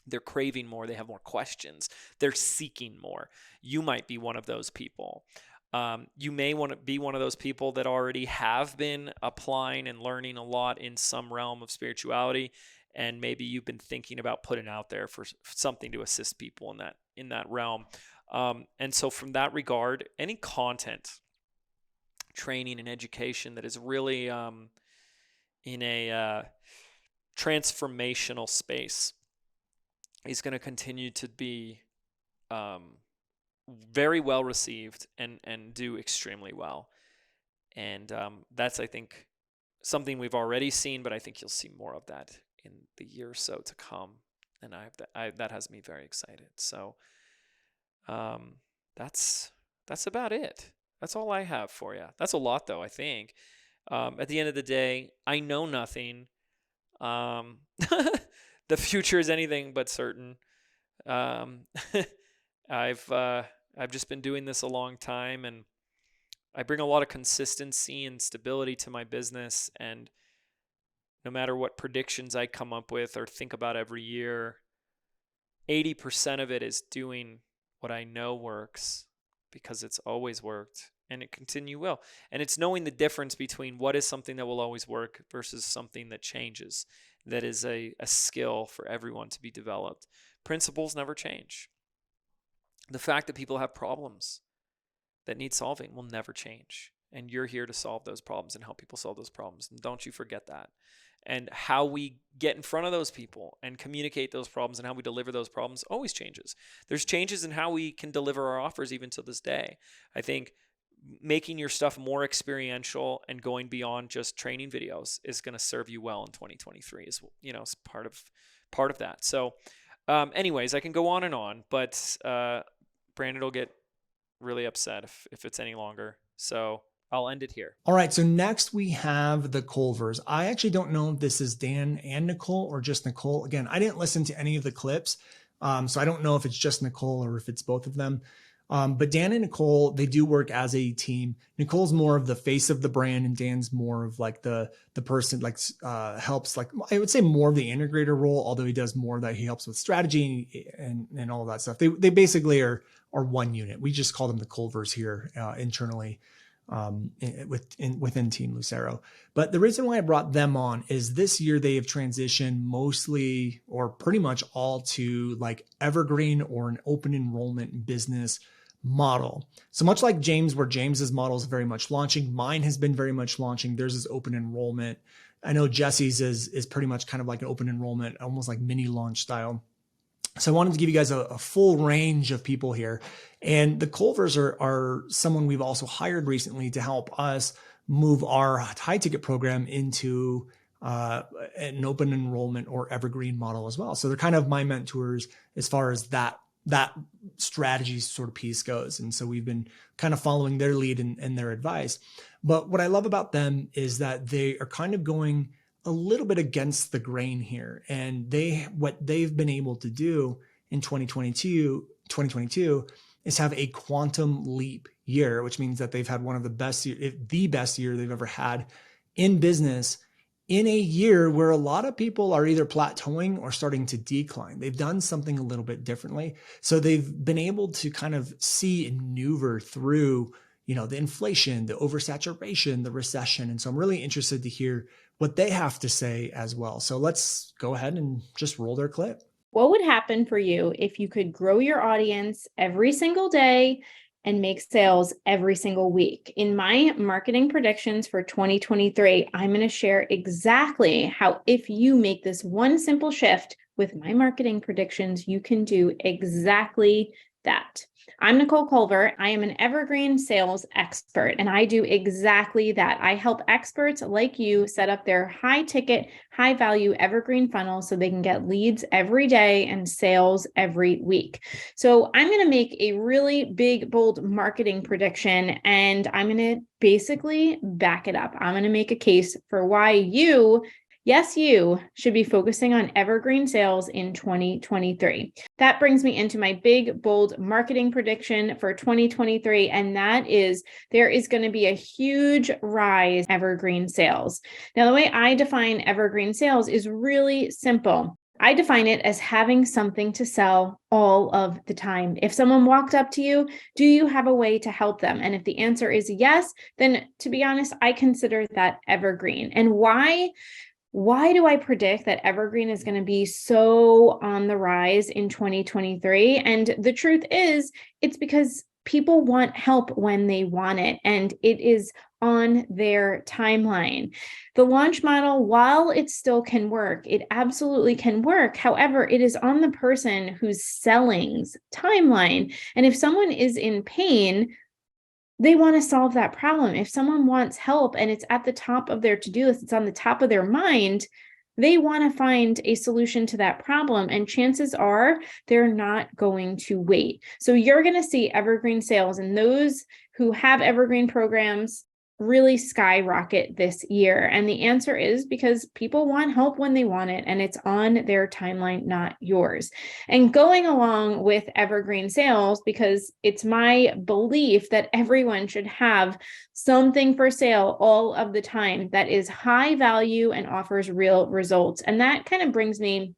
They're craving more. They have more questions. They're seeking more. You might be one of those people. You may want to be one of those people that already have been applying and learning a lot in some realm of spirituality, and maybe you've been thinking about putting out there for something to assist people in that realm. And so, from that regard, any content, training, and education that is really in a transformational space is going to continue to be very well received and do extremely well. And that's, I think, something we've already seen, but I think you'll see more of that in the year or so to come. And that has me very excited. So that's about it. That's all I have for you. That's a lot, though, I think. At the end of the day, I know nothing. The future is anything but certain. I've just been doing this a long time, and I bring a lot of consistency and stability to my business. And no matter what predictions I come up with or think about every year, 80% of it is doing what I know works because it's always worked and it continue will. And it's knowing the difference between what is something that will always work versus something that changes. That is a skill for everyone to be developed. Principles never change. The fact that people have problems that need solving will never change. And you're here to solve those problems and help people solve those problems. And don't you forget that. And how we get in front of those people and communicate those problems and how we deliver those problems always changes. There's changes in how we can deliver our offers even to this day. I think making your stuff more experiential and going beyond just training videos is going to serve you well in 2023 as part of that. So anyways, I can go on, but Brandon will get really upset if it's any longer. So I'll end it here. All right. So next we have the Culvers. I actually don't know if this is Dan and Nicole or just Nicole. Again, I didn't listen to any of the clips. So I don't know if it's just Nicole or if it's both of them. But Dan and Nicole, they do work as a team. Nicole's more of the face of the brand and Dan's more of like the person helps, like I would say more of the integrator role, although he does more that he helps with strategy and all that stuff. They basically are one unit. We just call them the Culvers here internally within Team Lucero. But the reason why I brought them on is this year they have transitioned mostly or pretty much all to like evergreen or an open enrollment business model. So much like James, where James's model is very much launching, mine has been very much launching. Theirs is open enrollment. I know Jesse's is pretty much kind of like an open enrollment, almost like mini launch style. So I wanted to give you guys a full range of people here. And the Culvers are someone we've also hired recently to help us move our high ticket program into an open enrollment or evergreen model as well. So they're kind of my mentors as far as that strategy sort of piece goes. And so we've been kind of following their lead and their advice. But what I love about them is that they are kind of going a little bit against the grain here. And what they've been able to do in 2022 is have a quantum leap year, which means that they've had one of the best year they've ever had in business in a year where a lot of people are either plateauing or starting to decline. They've done something a little bit differently. So they've been able to kind of see and maneuver through, the inflation, the oversaturation, the recession. And so I'm really interested to hear what they have to say as well. So let's go ahead and just roll their clip. What would happen for you if you could grow your audience every single day and make sales every single week? In my marketing predictions for 2023, I'm going to share exactly how, if you make this one simple shift with my marketing predictions, you can do exactly that. I'm Nicole Culver. I am an evergreen sales expert, and I do exactly that. I help experts like you set up their high ticket, high value evergreen funnels so they can get leads every day and sales every week. So I'm going to make a really big, bold marketing prediction, and I'm going to basically back it up. I'm going to make a case for why you should be focusing on evergreen sales in 2023. That brings me into my big, bold marketing prediction for 2023. And that is there is going to be a huge rise in evergreen sales. Now, the way I define evergreen sales is really simple. I define it as having something to sell all of the time. If someone walked up to you, do you have a way to help them? And if the answer is yes, then to be honest, I consider that evergreen. And why do I predict that evergreen is going to be so on the rise in 2023? And the truth is, it's because people want help when they want it, and it is on their timeline. The launch model, while it still can work, it absolutely can work. However, it is on the person who's selling's timeline. And if someone is in pain, they want to solve that problem. If someone wants help and it's at the top of their to-do list, it's on the top of their mind, they want to find a solution to that problem. And chances are they're not going to wait. So you're going to see evergreen sales, and those who have evergreen programs really skyrocket this year. And the answer is because people want help when they want it, and it's on their timeline, not yours. And going along with evergreen sales, because it's my belief that everyone should have something for sale all of the time that is high value and offers real results. And that kind of brings me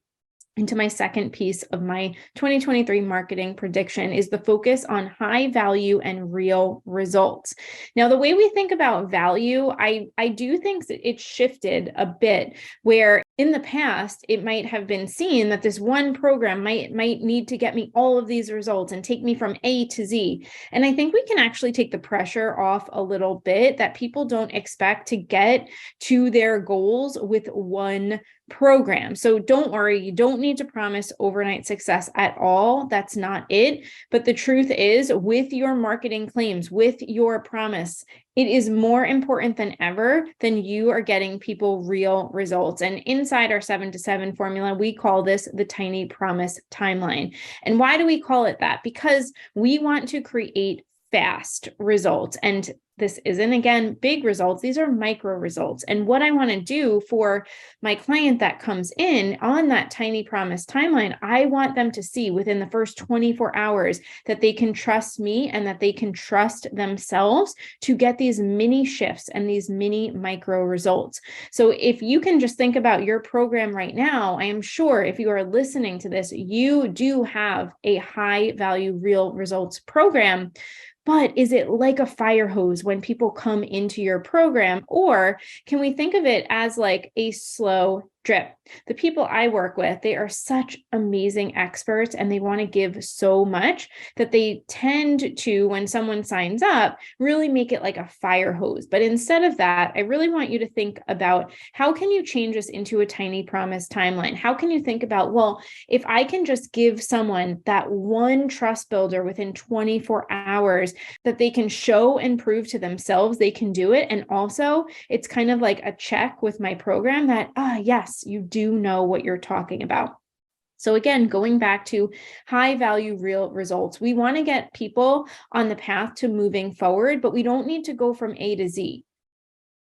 into my second piece of my 2023 marketing prediction is the focus on high value and real results. Now, the way we think about value, I do think that it shifted a bit, where in the past, it might have been seen that this one program might need to get me all of these results and take me from A to Z. And I think we can actually take the pressure off a little bit, that people don't expect to get to their goals with one program. So don't worry, you don't need to promise overnight success at all. That's not it. But the truth is, with your marketing claims, with your promise, it is more important than ever than you are getting people real results. And inside our 7-to-7 formula, we call this the tiny promise timeline. And why do we call it that? Because we want to create fast results. And this isn't, again, big results. These are micro results. And what I want to do for my client that comes in on that tiny promise timeline, I want them to see within the first 24 hours that they can trust me and that they can trust themselves to get these mini shifts and these mini micro results. So if you can just think about your program right now, I am sure if you are listening to this, you do have a high value, real results program. But is it like a fire hose when people come into your program? Or can we think of it as like a slow drip? The people I work with, they are such amazing experts, and they want to give so much that they tend to, when someone signs up, really make it like a fire hose. But instead of that, I really want you to think about, how can you change this into a tiny promise timeline? How can you think about, well, if I can just give someone that one trust builder within 24 hours that they can show and prove to themselves they can do it. And also it's kind of like a check with my program that, yes, you do know what you're talking about. So again, going back to high value, real results, we want to get people on the path to moving forward, but we don't need to go from A to Z.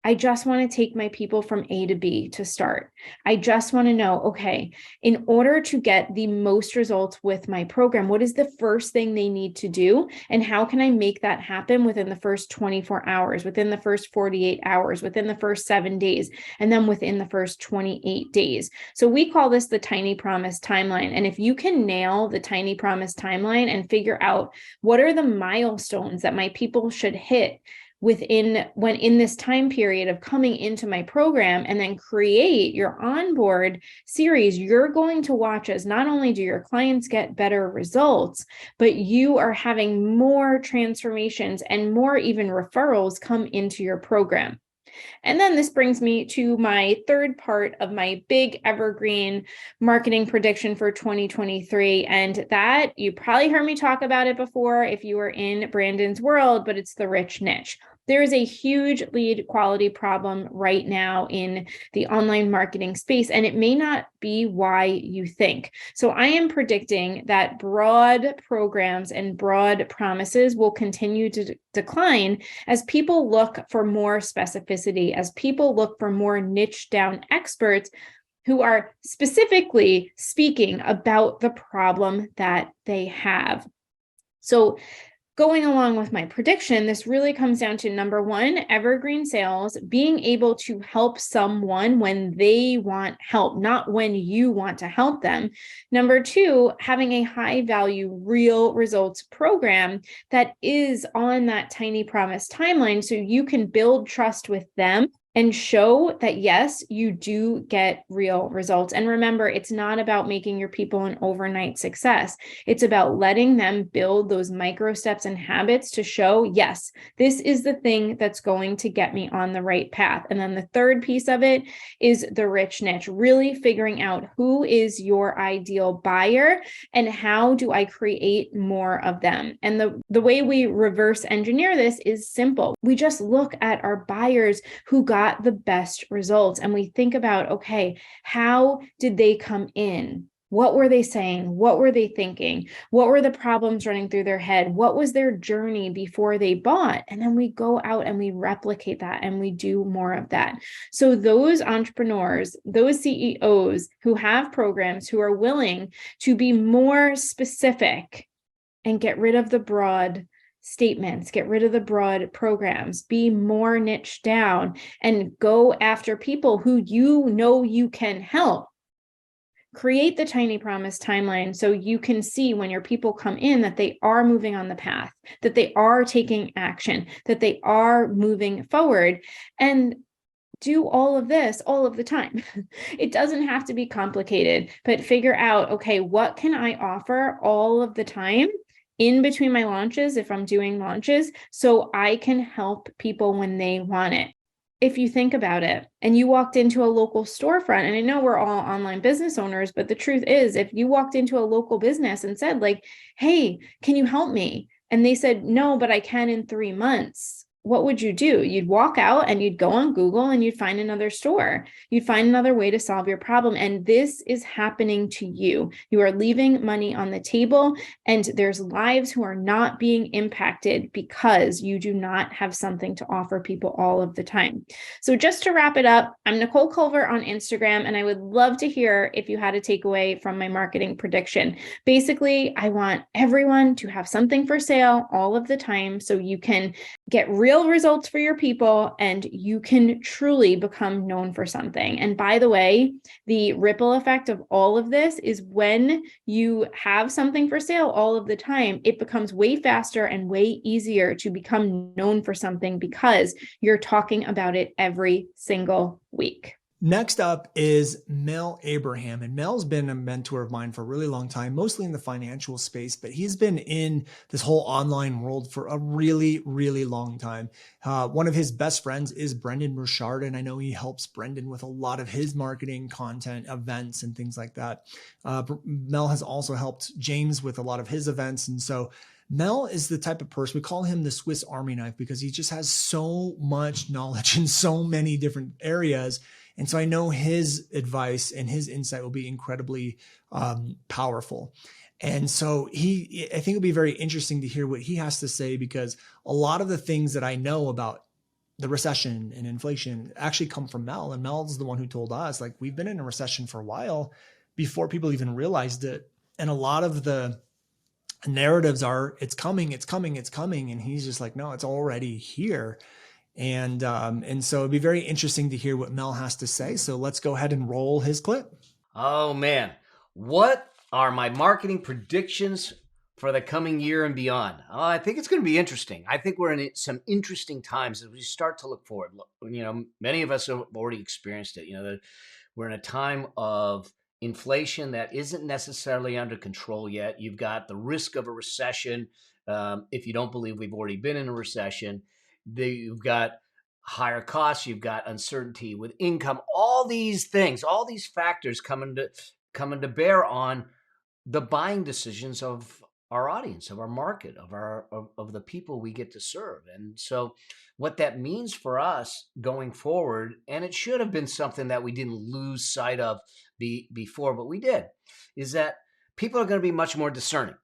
I just want to take my people from A to B to start. I just want to know, okay, in order to get the most results with my program, what is the first thing they need to do? And how can I make that happen within the first 24 hours, within the first 48 hours, within the first 7 days, and then within the first 28 days? So we call this the tiny promise timeline. And if you can nail the tiny promise timeline and figure out what are the milestones that my people should hit in this time period of coming into my program, and then create your onboard series, you're going to watch as not only do your clients get better results, but you are having more transformations and more even referrals come into your program. And then this brings me to my third part of my big evergreen marketing prediction for 2023. And that you probably heard me talk about it before if you were in Brandon's world, but it's the rich niche. There is a huge lead quality problem right now in the online marketing space, and it may not be why you think. So I am predicting that broad programs and broad promises will continue to decline as people look for more specificity, as people look for more niche down experts who are specifically speaking about the problem that they have. So going along with my prediction, this really comes down to number one, evergreen sales, being able to help someone when they want help, not when you want to help them. Number two, having a high value, real results program that is on that tiny promise timeline so you can build trust with them and show that, yes, you do get real results. And remember, it's not about making your people an overnight success. It's about letting them build those micro steps and habits to show, yes, this is the thing that's going to get me on the right path. And then the third piece of it is the rich niche, really figuring out who is your ideal buyer and how do I create more of them. And the way we reverse engineer this is simple. We just look at our buyers who got the best results and we think about, okay, how did they come in? What were they saying? What were they thinking? What were the problems running through their head? What was their journey before they bought? And then we go out and we replicate that and we do more of that. So those entrepreneurs, those CEOs who have programs, who are willing to be more specific and get rid of the broad statements, get rid of the broad programs, be more niche down, and go after people who you know you can help. Create the tiny promise timeline so you can see when your people come in that they are moving on the path, that they are taking action, that they are moving forward, and do all of this all of the time. It doesn't have to be complicated, but figure out, okay, what can I offer all of the time in between my launches, if I'm doing launches, so I can help people when they want it. If you think about it and you walked into a local storefront, and I know we're all online business owners, but the truth is, if you walked into a local business and said like, hey, can you help me? And they said, no, but I can in 3 months. What would you do? You'd walk out and you'd go on Google and you'd find another store. You'd find another way to solve your problem. And this is happening to you. You are leaving money on the table, and there's lives who are not being impacted because you do not have something to offer people all of the time. So just to wrap it up, I'm Nicole Culver on Instagram, and I would love to hear if you had a takeaway from my marketing prediction. Basically, I want everyone to have something for sale all of the time so you can get real results for your people and you can truly become known for something. And by the way, the ripple effect of all of this is when you have something for sale all of the time, it becomes way faster and way easier to become known for something because you're talking about it every single week. Next up is Mel Abraham. And Mel's been a mentor of mine for a really long time, mostly in the financial space, but he's been in this whole online world for a really, really long time. One of his best friends is Brendan Burchard, and I know he helps Brendan with a lot of his marketing content, events, and things like that. Mel has also helped James with a lot of his events. And so Mel is the type of person, we call him the Swiss Army knife because he just has so much knowledge in so many different areas. And so I know his advice and his insight will be incredibly powerful. And so I think it'll be very interesting to hear what he has to say, because a lot of the things that I know about the recession and inflation actually come from Mel. And Mel's the one who told us, like, we've been in a recession for a while before people even realized it. And a lot of the narratives are, it's coming, it's coming, it's coming. And he's just like, no, it's already here. And so it'd be very interesting to hear what Mel has to say. So let's go ahead and roll his clip. Oh man, what are my marketing predictions for the coming year and beyond? Oh, I think it's going to be interesting. I think we're in some interesting times as we start to look forward. Look, many of us have already experienced it. We're in a time of inflation that isn't necessarily under control yet. You've got the risk of a recession. If you don't believe we've already been in a recession, you've got higher costs, you've got uncertainty with income, all these things, all these factors coming to bear on the buying decisions of our audience, of our market, of the people we get to serve. And so what that means for us going forward, and it should have been something that we didn't lose sight of before, but we did, is that people are going to be much more discerning.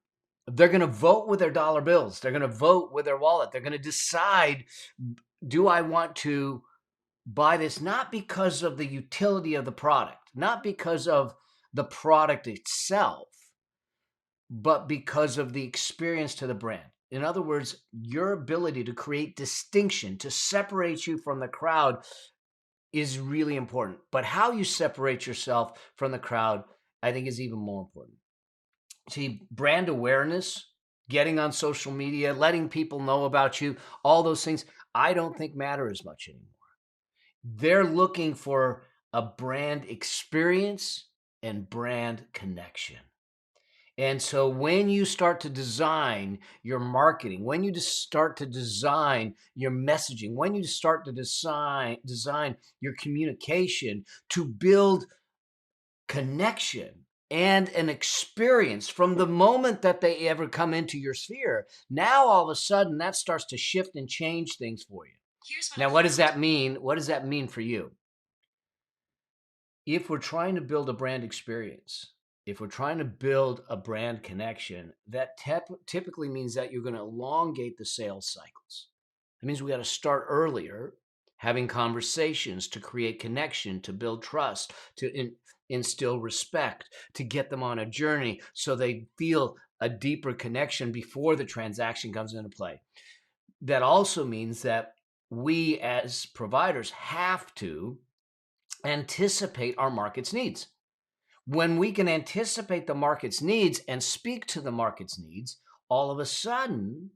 They're going to vote with their dollar bills. They're going to vote with their wallet. They're going to decide, do I want to buy this, not because of the utility of the product, not because of the product itself, but because of the experience to the brand. In other words, your ability to create distinction, to separate you from the crowd is really important. But how you separate yourself from the crowd, I think, is even more important. See, brand awareness, getting on social media, letting people know about you, all those things, I don't think matter as much anymore. They're looking for a brand experience and brand connection. And so when you start to design your marketing, when you start to design your messaging, when you start to design your communication to build connection and an experience from the moment that they ever come into your sphere, now all of a sudden that starts to shift and change things for you. Now, what does that mean? What does that mean for you? If we're trying to build a brand experience, if we're trying to build a brand connection, that typically means that you're going to elongate the sales cycles. It means we got to start earlier, having conversations to create connection, to build trust, to instill respect, to get them on a journey so they feel a deeper connection before the transaction comes into play. That also means that we as providers have to anticipate our market's needs. When we can anticipate the market's needs and speak to the market's needs, all of a sudden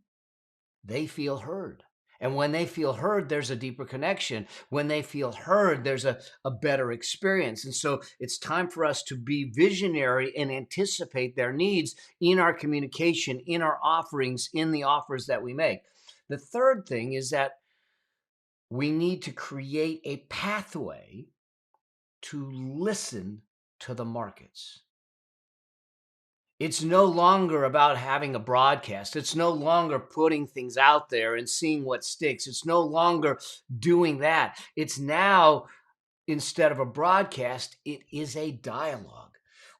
they feel heard. And when they feel heard, there's a deeper connection. When they feel heard, there's a better experience. And so it's time for us to be visionary and anticipate their needs in our communication, in our offerings, in the offers that we make. The third thing is that we need to create a pathway to listen to the markets. It's no longer about having a broadcast. It's no longer putting things out there and seeing what sticks. It's no longer doing that. It's now, instead of a broadcast, it is a dialogue.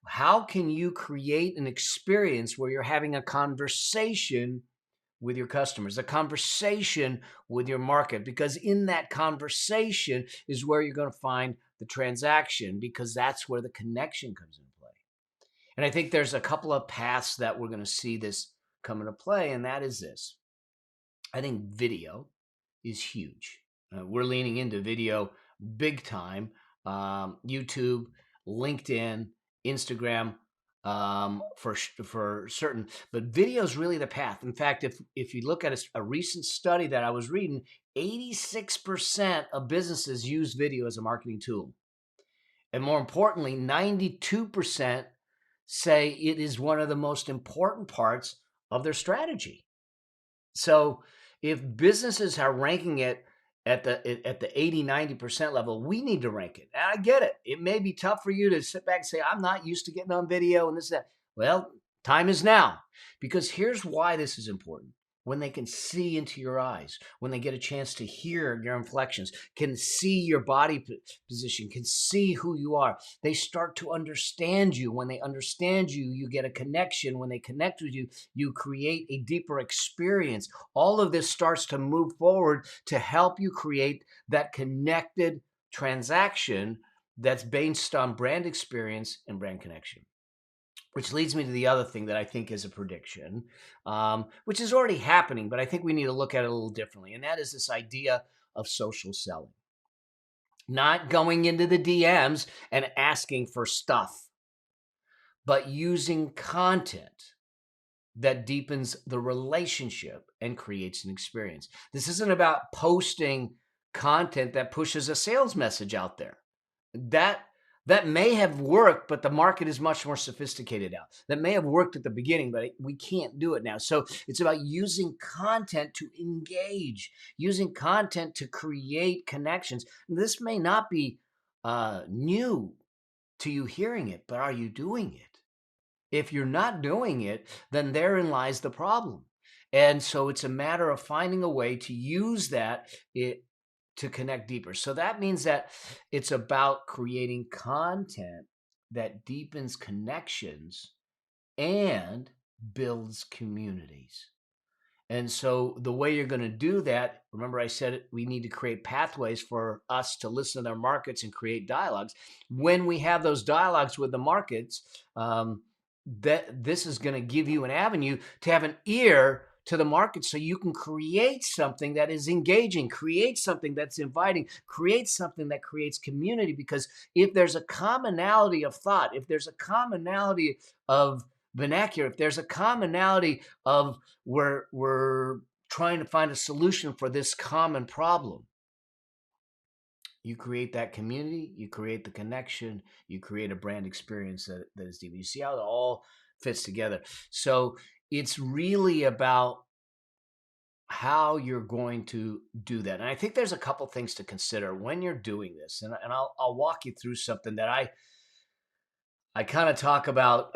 How can you create an experience where you're having a conversation with your customers, a conversation with your market? Because in that conversation is where you're going to find the transaction, because that's where the connection comes into play. And I think there's a couple of paths that we're going to see this come into play, and that is this. I think video is huge. We're leaning into video big time. YouTube, LinkedIn, Instagram, for certain. But video is really the path. In fact, if you look at a recent study that I was reading, 86% of businesses use video as a marketing tool. And more importantly, 92% say it is one of the most important parts of their strategy. So if businesses are ranking it at the 80-90% level, we need to rank it. And I get it. It may be tough for you to sit back and say, I'm not used to getting on video and this, that. Well, time is now, because here's why this is important. When they can see into your eyes, when they get a chance to hear your inflections, can see your body position, can see who you are, they start to understand you. When they understand you, you get a connection. When they connect with you, you create a deeper experience. All of this starts to move forward to help you create that connected transaction that's based on brand experience and brand connection. Which leads me to the other thing that I think is a prediction, which is already happening, but I think we need to look at it a little differently. And that is this idea of social selling. Not going into the DMs and asking for stuff, but using content that deepens the relationship and creates an experience. This isn't about posting content that pushes a sales message out there. That may have worked, but the market is much more sophisticated now. That may have worked at the beginning, but we can't do it now. So it's about using content to engage, using content to create connections. This may not be new to you hearing it, but are you doing it? If you're not doing it, then therein lies the problem. And so it's a matter of finding a way to use that to connect deeper. So that means that it's about creating content that deepens connections and builds communities. And so the way you're going to do that, remember I said we need to create pathways for us to listen to their markets and create dialogues. When we have those dialogues with the markets, that this is going to give you an avenue to have an ear to the market so you can create something that is engaging, create something that's inviting, create something that creates community. Because if there's a commonality of thought, if there's a commonality of vernacular, if there's a commonality of where we're trying to find a solution for this common problem, you create that community, you create the connection, you create a brand experience that is deep. You see how it all fits together. So it's really about how you're going to do that. And I think there's a couple things to consider when you're doing this. And I'll walk you through something that I kind of talk about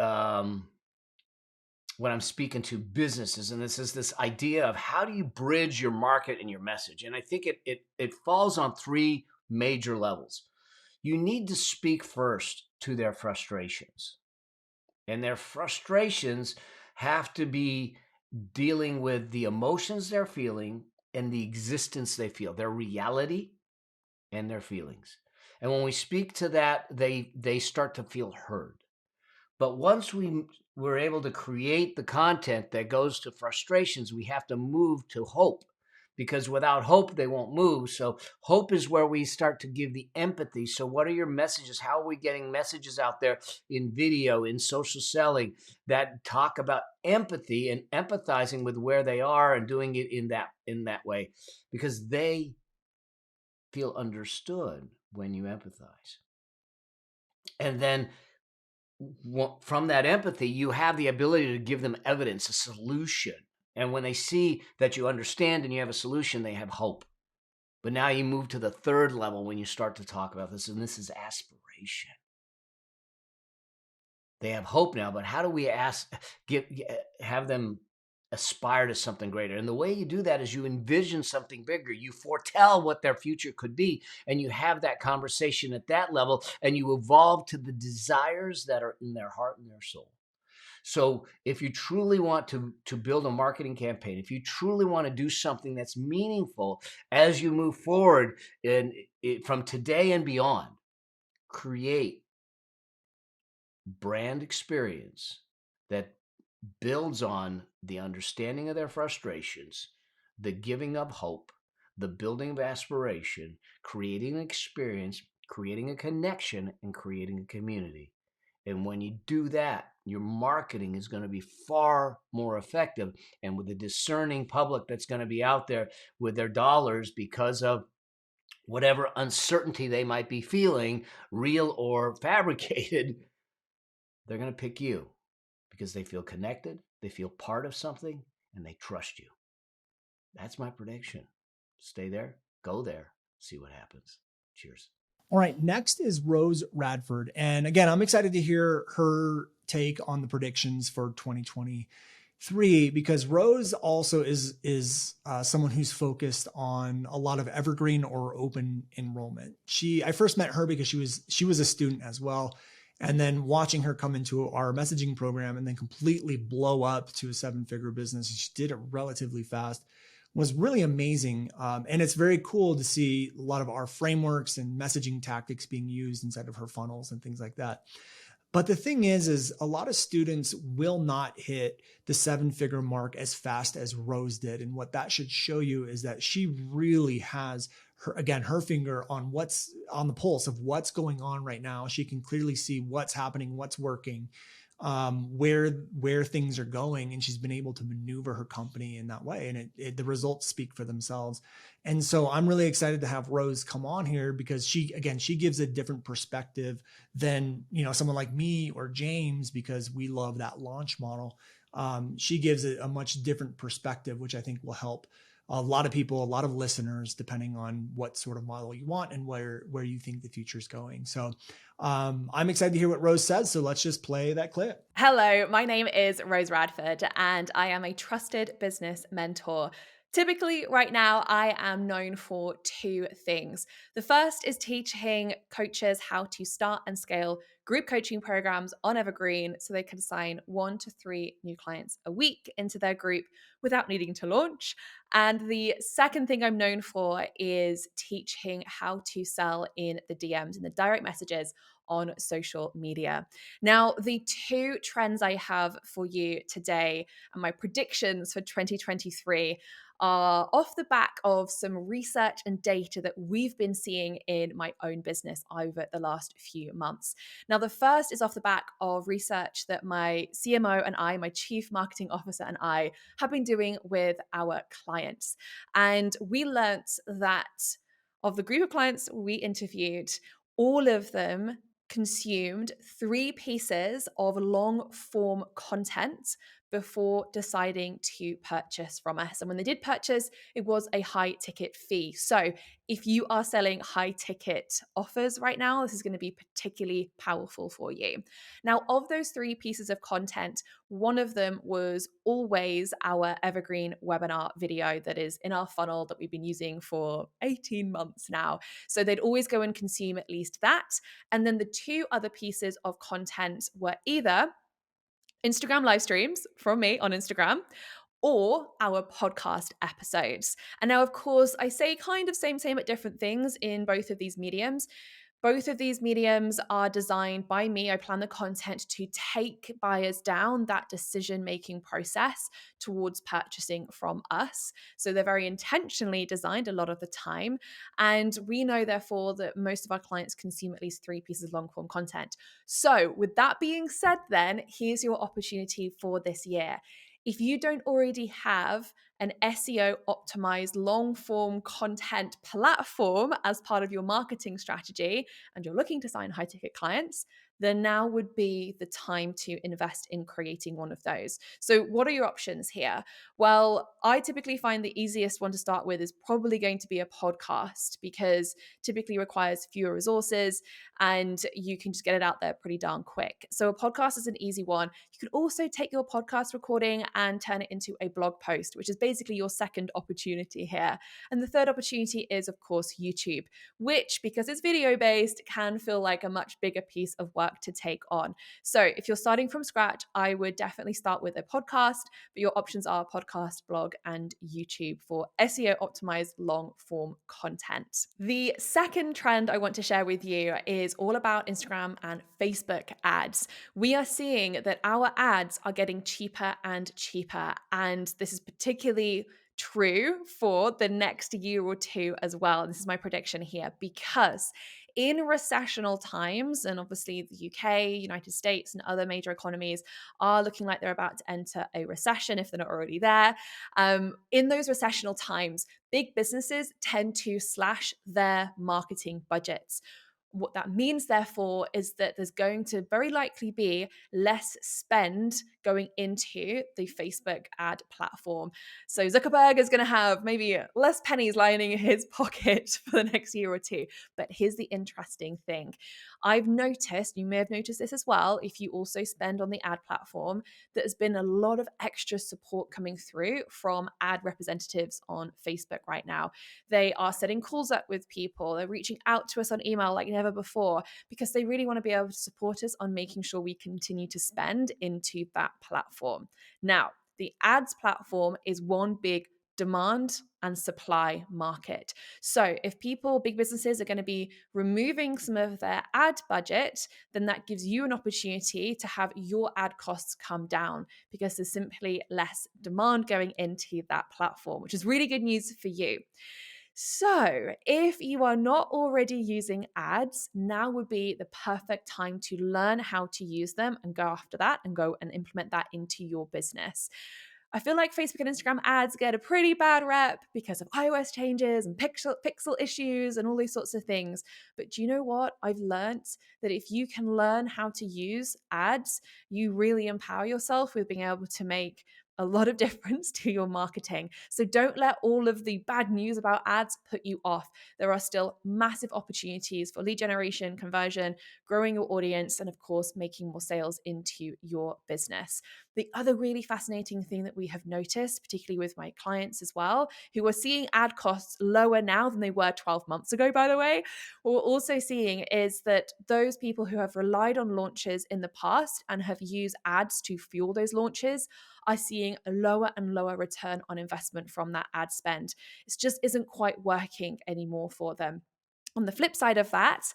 when I'm speaking to businesses. And this is this idea of how do you bridge your market and your message? And I think it falls on three major levels. You need to speak first to their frustrations. And their frustrations have to be dealing with the emotions they're feeling and the existence they feel, their reality and their feelings. And when we speak to that, they start to feel heard. But once we're able to create the content that goes to frustrations, we have to move to hope. Because without hope, they won't move. So hope is where we start to give the empathy. So what are your messages? How are we getting messages out there in video, in social selling that talk about empathy and empathizing with where they are and doing it in that way? Because they feel understood when you empathize. And then from that empathy, you have the ability to give them evidence, a solution. And when they see that you understand and you have a solution, they have hope. But now you move to the third level when you start to talk about this, and this is aspiration. They have hope now, but how do we have them aspire to something greater? And the way you do that is you envision something bigger. You foretell what their future could be, and you have that conversation at that level, and you evolve to the desires that are in their heart and their soul. So if you truly want to build a marketing campaign, if you truly want to do something that's meaningful as you move forward from today and beyond, create brand experience that builds on the understanding of their frustrations, the giving of hope, the building of aspiration, creating an experience, creating a connection, and creating a community. And when you do that, your marketing is going to be far more effective. And with the discerning public that's going to be out there with their dollars because of whatever uncertainty they might be feeling, real or fabricated, they're going to pick you because they feel connected, they feel part of something, and they trust you. That's my prediction. Stay there, go there, see what happens. Cheers. All right, next is Rose Radford. And again, I'm excited to hear her take on the predictions for 2023 because Rose also is someone who's focused on a lot of evergreen or open enrollment. I first met her because she was a student as well. And then watching her come into our messaging program and then completely blow up to a 7-figure business, she did it relatively fast, was really amazing. And it's very cool to see a lot of our frameworks and messaging tactics being used inside of her funnels and things like that. But the thing is a lot of students will not hit the 7-figure mark as fast as Rose did. And what that should show you is that she really has her finger on what's on the pulse of what's going on right now. She can clearly see what's happening, what's working. where things are going, and she's been able to maneuver her company in that way, and the results speak for themselves. And so I'm really excited to have Rose come on here, because she gives a different perspective than, someone like me or James, because we love that launch model. She gives a much different perspective, which I think will help a lot of people, a lot of listeners, depending on what sort of model you want and where you think the future is going. So I'm excited to hear what Rose says. So let's just play that clip. Hello, my name is Rose Radford, and I am a trusted business mentor. Typically, right now, I am known for two things. The first is teaching coaches how to start and scale group coaching programs on Evergreen so they can sign 1 to 3 new clients a week into their group without needing to launch. And the second thing I'm known for is teaching how to sell in the DMs, in the direct messages on social media. Now, the two trends I have for you today and my predictions for 2023 are off the back of some research and data that we've been seeing in my own business over the last few months. Now, the first is off the back of research that my CMO and I, my Chief Marketing Officer and I, have been doing with our clients. And we learnt that of the group of clients we interviewed, all of them consumed 3 pieces of long form content before deciding to purchase from us. And when they did purchase, it was a high ticket fee. So if you are selling high ticket offers right now, this is going to be particularly powerful for you. Now, of those 3 pieces of content, one of them was always our Evergreen webinar video that is in our funnel that we've been using for 18 months now. So they'd always go and consume at least that. And then the 2 other pieces of content were either Instagram live streams from me on Instagram or our podcast episodes. And now, of course, I say kind of same but different things in both of these mediums. Both of these mediums are designed by me. I plan the content to take buyers down that decision-making process towards purchasing from us. So they're very intentionally designed a lot of the time. And we know, therefore, that most of our clients consume at least 3 pieces of long-form content. So with that being said, then, here's your opportunity for this year. If you don't already have an SEO optimized long form content platform as part of your marketing strategy and you're looking to sign high ticket clients, then now would be the time to invest in creating one of those. So what are your options here? Well, I typically find the easiest one to start with is probably going to be a podcast, because typically requires fewer resources and you can just get it out there pretty darn quick. So a podcast is an easy one. You can also take your podcast recording and turn it into a blog post, which is basically your second opportunity here. And the third opportunity is, of course, YouTube, which, because it's video based, can feel like a much bigger piece of work to take on. So if you're starting from scratch, I would definitely start with a podcast, but your options are podcast, blog, and YouTube for SEO optimized long form content. The second trend I want to share with you is all about Instagram and Facebook ads. We are seeing that our ads are getting cheaper and cheaper, and this is particularly true for the next year or two as well. This is my prediction here, because in recessional times, and obviously the UK, United States, and other major economies are looking like they're about to enter a recession if they're not already there. In those recessional times, big businesses tend to slash their marketing budgets. What that means, therefore, is that there's going to very likely be less spend going into the Facebook ad platform. So Zuckerberg is going to have maybe less pennies lining in his pocket for the next year or two. But here's the interesting thing. I've noticed, you may have noticed this as well, if you also spend on the ad platform, that there's been a lot of extra support coming through from ad representatives on Facebook right now. They are setting calls up with people. They're reaching out to us on email like never before, because they really want to be able to support us on making sure we continue to spend into that platform. Now, the ads platform is one big demand and supply market. So if big businesses are going to be removing some of their ad budget, then that gives you an opportunity to have your ad costs come down, because there's simply less demand going into that platform, which is really good news for you. So, if you are not already using ads, now would be the perfect time to learn how to use them and go after that and go and implement that into your business. I feel like Facebook and Instagram ads get a pretty bad rep because of iOS changes and pixel issues and all these sorts of things. But do you know what? I've learned that if you can learn how to use ads, you really empower yourself with being able to make a lot of difference to your marketing. So don't let all of the bad news about ads put you off. There are still massive opportunities for lead generation, conversion, growing your audience, and of course, making more sales into your business. The other really fascinating thing that we have noticed, particularly with my clients as well, who are seeing ad costs lower now than they were 12 months ago, by the way, what we're also seeing is that those people who have relied on launches in the past and have used ads to fuel those launches are seeing a lower and lower return on investment from that ad spend. It just isn't quite working anymore for them. On the flip side of that,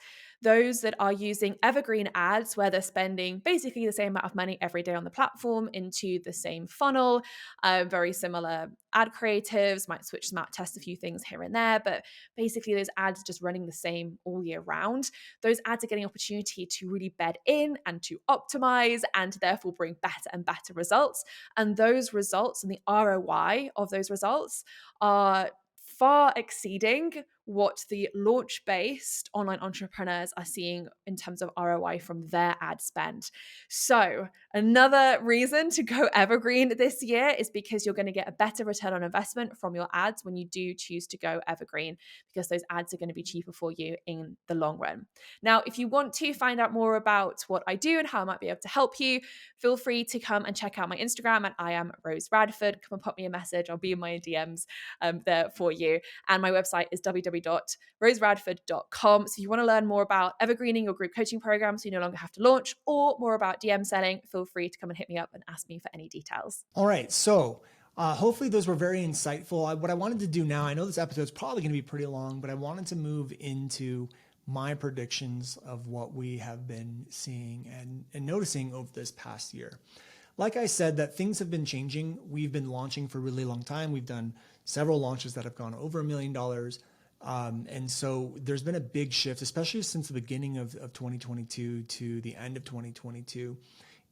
those that are using evergreen ads, where they're spending basically the same amount of money every day on the platform into the same funnel, very similar ad creatives, might switch them out, test a few things here and there, but basically those ads just running the same all year round. Those ads are getting opportunity to really bed in and to optimize and therefore bring better and better results. And those results and the ROI of those results are far exceeding what the launch-based online entrepreneurs are seeing in terms of ROI from their ad spend. So another reason to go evergreen this year is because you're going to get a better return on investment from your ads when you do choose to go evergreen, because those ads are going to be cheaper for you in the long run. Now, if you want to find out more about what I do and how I might be able to help you, feel free to come and check out my Instagram at I am Rose Radford. Come and pop me a message. I'll be in my DMs there for you. And my website is www.roseradford.com. So if you want to learn more about evergreening your group coaching program so you no longer have to launch, or more about DM selling, feel free to come and hit me up and ask me for any details. All right. So hopefully those were very insightful. What I wanted to do now, I know this episode is probably going to be pretty long, but I wanted to move into my predictions of what we have been seeing and noticing over this past year. Like I said, that things have been changing. We've been launching for a really long time. We've done several launches that have gone over $1 million. And so there's been a big shift, especially since the beginning of 2022 to the end of 2022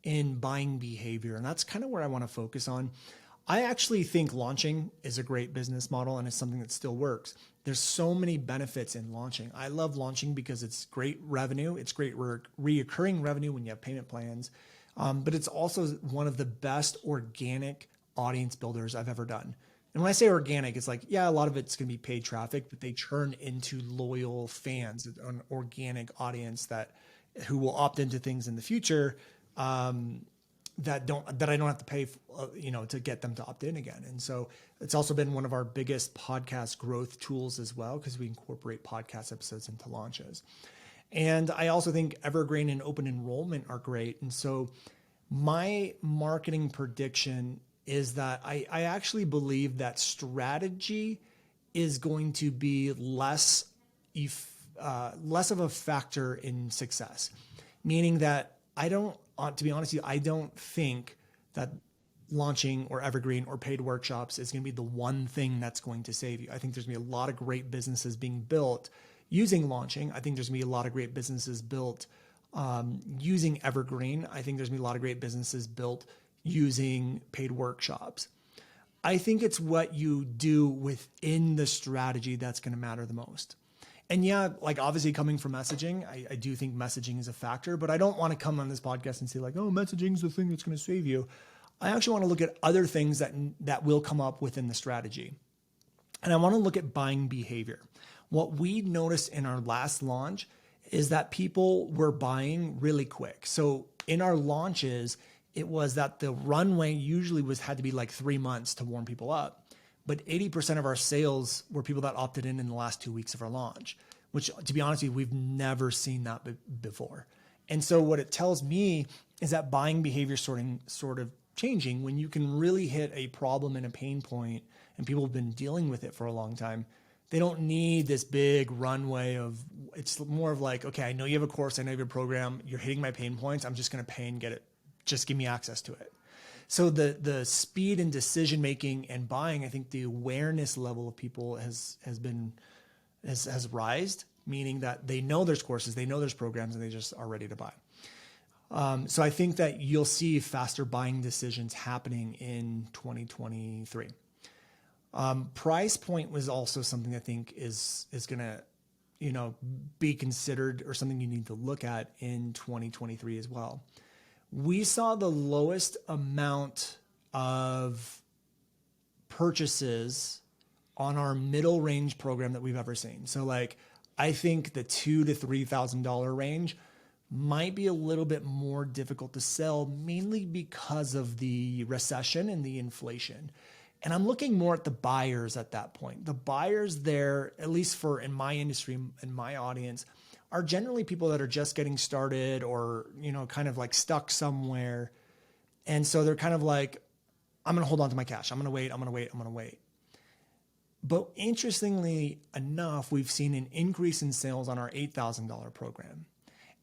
in buying behavior. And that's kind of where I want to focus on. I actually think launching is a great business model and it's something that still works. There's so many benefits in launching. I love launching because it's great revenue. It's great reoccurring revenue when you have payment plans. But it's also one of the best organic audience builders I've ever done. And when I say organic, it's like, yeah, a lot of it's going to be paid traffic, but they churn into loyal fans, an organic audience who will opt into things in the future that I don't have to pay, to get them to opt in again. And so it's also been one of our biggest podcast growth tools as well, because we incorporate podcast episodes into launches. And I also think evergreen and open enrollment are great. And so my marketing prediction is that I actually believe that strategy is going to be less of a factor in success, meaning that to be honest with you, I don't think that launching or evergreen or paid workshops is going to be the one thing that's going to save you. I think there's going to be a lot of great businesses being built using launching. I think there's going to be a lot of great businesses built using evergreen. I think there's going to be a lot of great businesses built using paid workshops. I think it's what you do within the strategy that's going to matter the most. And yeah, like obviously coming from messaging, I do think messaging is a factor, but I don't want to come on this podcast and say like, oh, messaging is the thing that's going to save you. I actually want to look at other things that will come up within the strategy. And I want to look at buying behavior. What we noticed in our last launch is that people were buying really quick. So in our launches, it was that the runway usually had to be like 3 months to warm people up. But 80% of our sales were people that opted in the last 2 weeks of our launch, which to be honest with you, we've never seen that before. And so what it tells me is that buying behavior sort of changing when you can really hit a problem and a pain point and people have been dealing with it for a long time. They don't need this big runway it's more of like, okay, I know you have a course, I know you have a program, you're hitting my pain points, I'm just going to pay and get it. Just give me access to it. So the speed and decision making and buying, I think the awareness level of people has rised, meaning that they know there's courses, they know there's programs, and they just are ready to buy. So I think that you'll see faster buying decisions happening in 2023. Price point was also something I think is going to, be considered, or something you need to look at in 2023 as well. We saw the lowest amount of purchases on our middle range program that we've ever seen. So like, I think the $2,000 to $3,000 range might be a little bit more difficult to sell, mainly because of the recession and the inflation. And I'm looking more at the buyers at that point. The buyers there, at least in my industry and my audience, are generally people that are just getting started or, kind of like stuck somewhere. And so they're kind of like, I'm going to hold on to my cash. I'm going to wait. But interestingly enough, we've seen an increase in sales on our $8,000 program.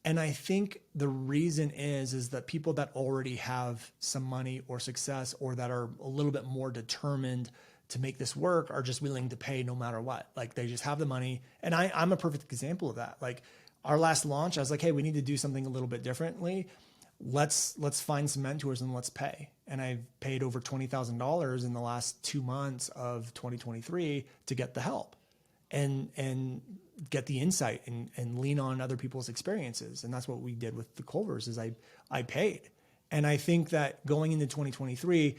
And I think the reason is that people that already have some money or success, or that are a little bit more determined to make this work, are just willing to pay no matter what. Like, they just have the money. And I'm a perfect example of that. Like, our last launch, I was like, hey, we need to do something a little bit differently. Let's find some mentors and let's pay. And I've paid over $20,000 in the last 2 months of 2023 to get the help and get the insight and lean on other people's experiences. And that's what we did with the Culvers, is I paid. And I think that going into 2023,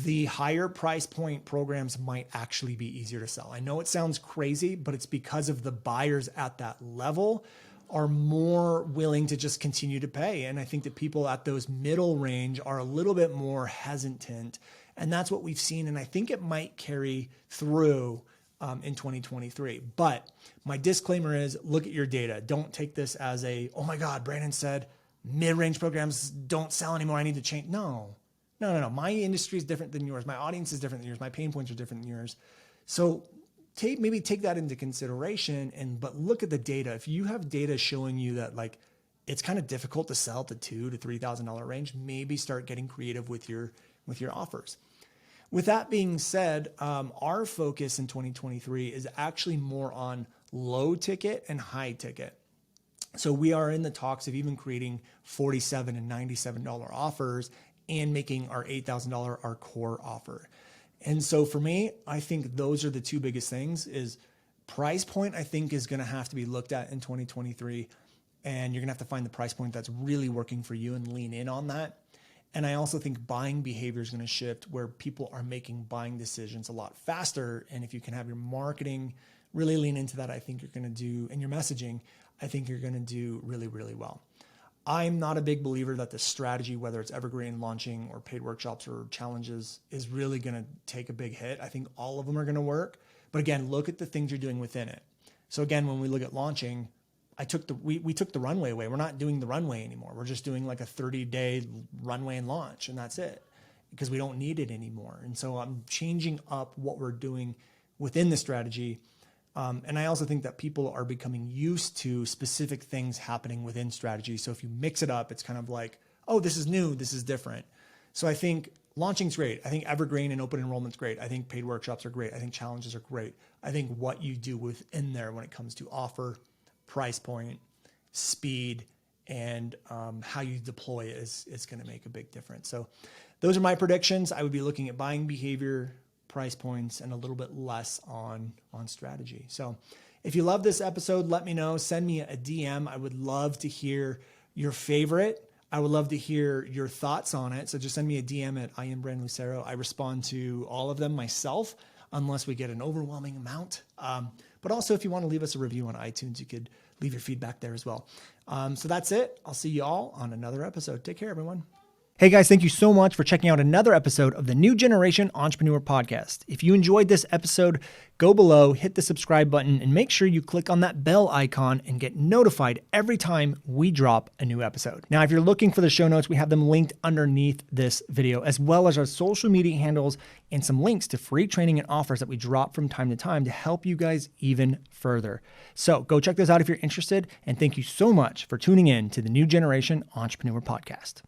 the higher price point programs might actually be easier to sell. I know it sounds crazy, but it's because of the buyers at that level are more willing to just continue to pay. And I think that people at those middle range are a little bit more hesitant. And that's what we've seen. And I think it might carry through in 2023. But my disclaimer is, look at your data. Don't take this as oh my God, Brandon said mid-range programs don't sell anymore, I need to change. No. My industry is different than yours. My audience is different than yours. My pain points are different than yours. So maybe take that into consideration, but look at the data. If you have data showing you that like it's kind of difficult to sell at the $2,000 to $3,000 range, maybe start getting creative with your offers. With that being said, our focus in 2023 is actually more on low ticket and high ticket. So we are in the talks of even creating $47 and $97 offers and making our $8,000 our core offer. And so for me, I think those are the two biggest things. Is price point, I think, is going to have to be looked at in 2023. And you're going to have to find the price point that's really working for you and lean in on that. And I also think buying behavior is going to shift, where people are making buying decisions a lot faster. And if you can have your marketing really lean into that, I think you're going to do, and your messaging, I think you're going to do really, really well. I'm not a big believer that the strategy, whether it's evergreen launching or paid workshops or challenges, is really going to take a big hit. I think all of them are going to work. But again, look at the things you're doing within it. So again, when we look at launching, we took the runway away. We're not doing the runway anymore. We're just doing like a 30-day runway and launch, and that's it, because we don't need it anymore. And so I'm changing up what we're doing within the strategy. And I also think that people are becoming used to specific things happening within strategy. So if you mix it up, it's kind of like, oh, this is new, this is different. So I think launching's great. I think evergreen and open enrollment's great. I think paid workshops are great. I think challenges are great. I think what you do within there when it comes to offer, price point, speed, and how you deploy it is going to make a big difference. So those are my predictions. I would be looking at buying behavior, price points, and a little bit less on strategy. So if you love this episode, let me know. Send me a DM. I would love to hear your favorite. I would love to hear your thoughts on it. So just send me a DM at @IamBrandLucero. I respond to all of them myself, unless we get an overwhelming amount. But also, if you want to leave us a review on iTunes, you could leave your feedback there as well. So that's it. I'll see you all on another episode. Take care, everyone. Hey guys, thank you so much for checking out another episode of the New Generation Entrepreneur Podcast. If you enjoyed this episode, go below, hit the subscribe button, and make sure you click on that bell icon and get notified every time we drop a new episode. Now, if you're looking for the show notes, we have them linked underneath this video, as well as our social media handles and some links to free training and offers that we drop from time to time to help you guys even further. So go check those out if you're interested, and thank you so much for tuning in to the New Generation Entrepreneur Podcast.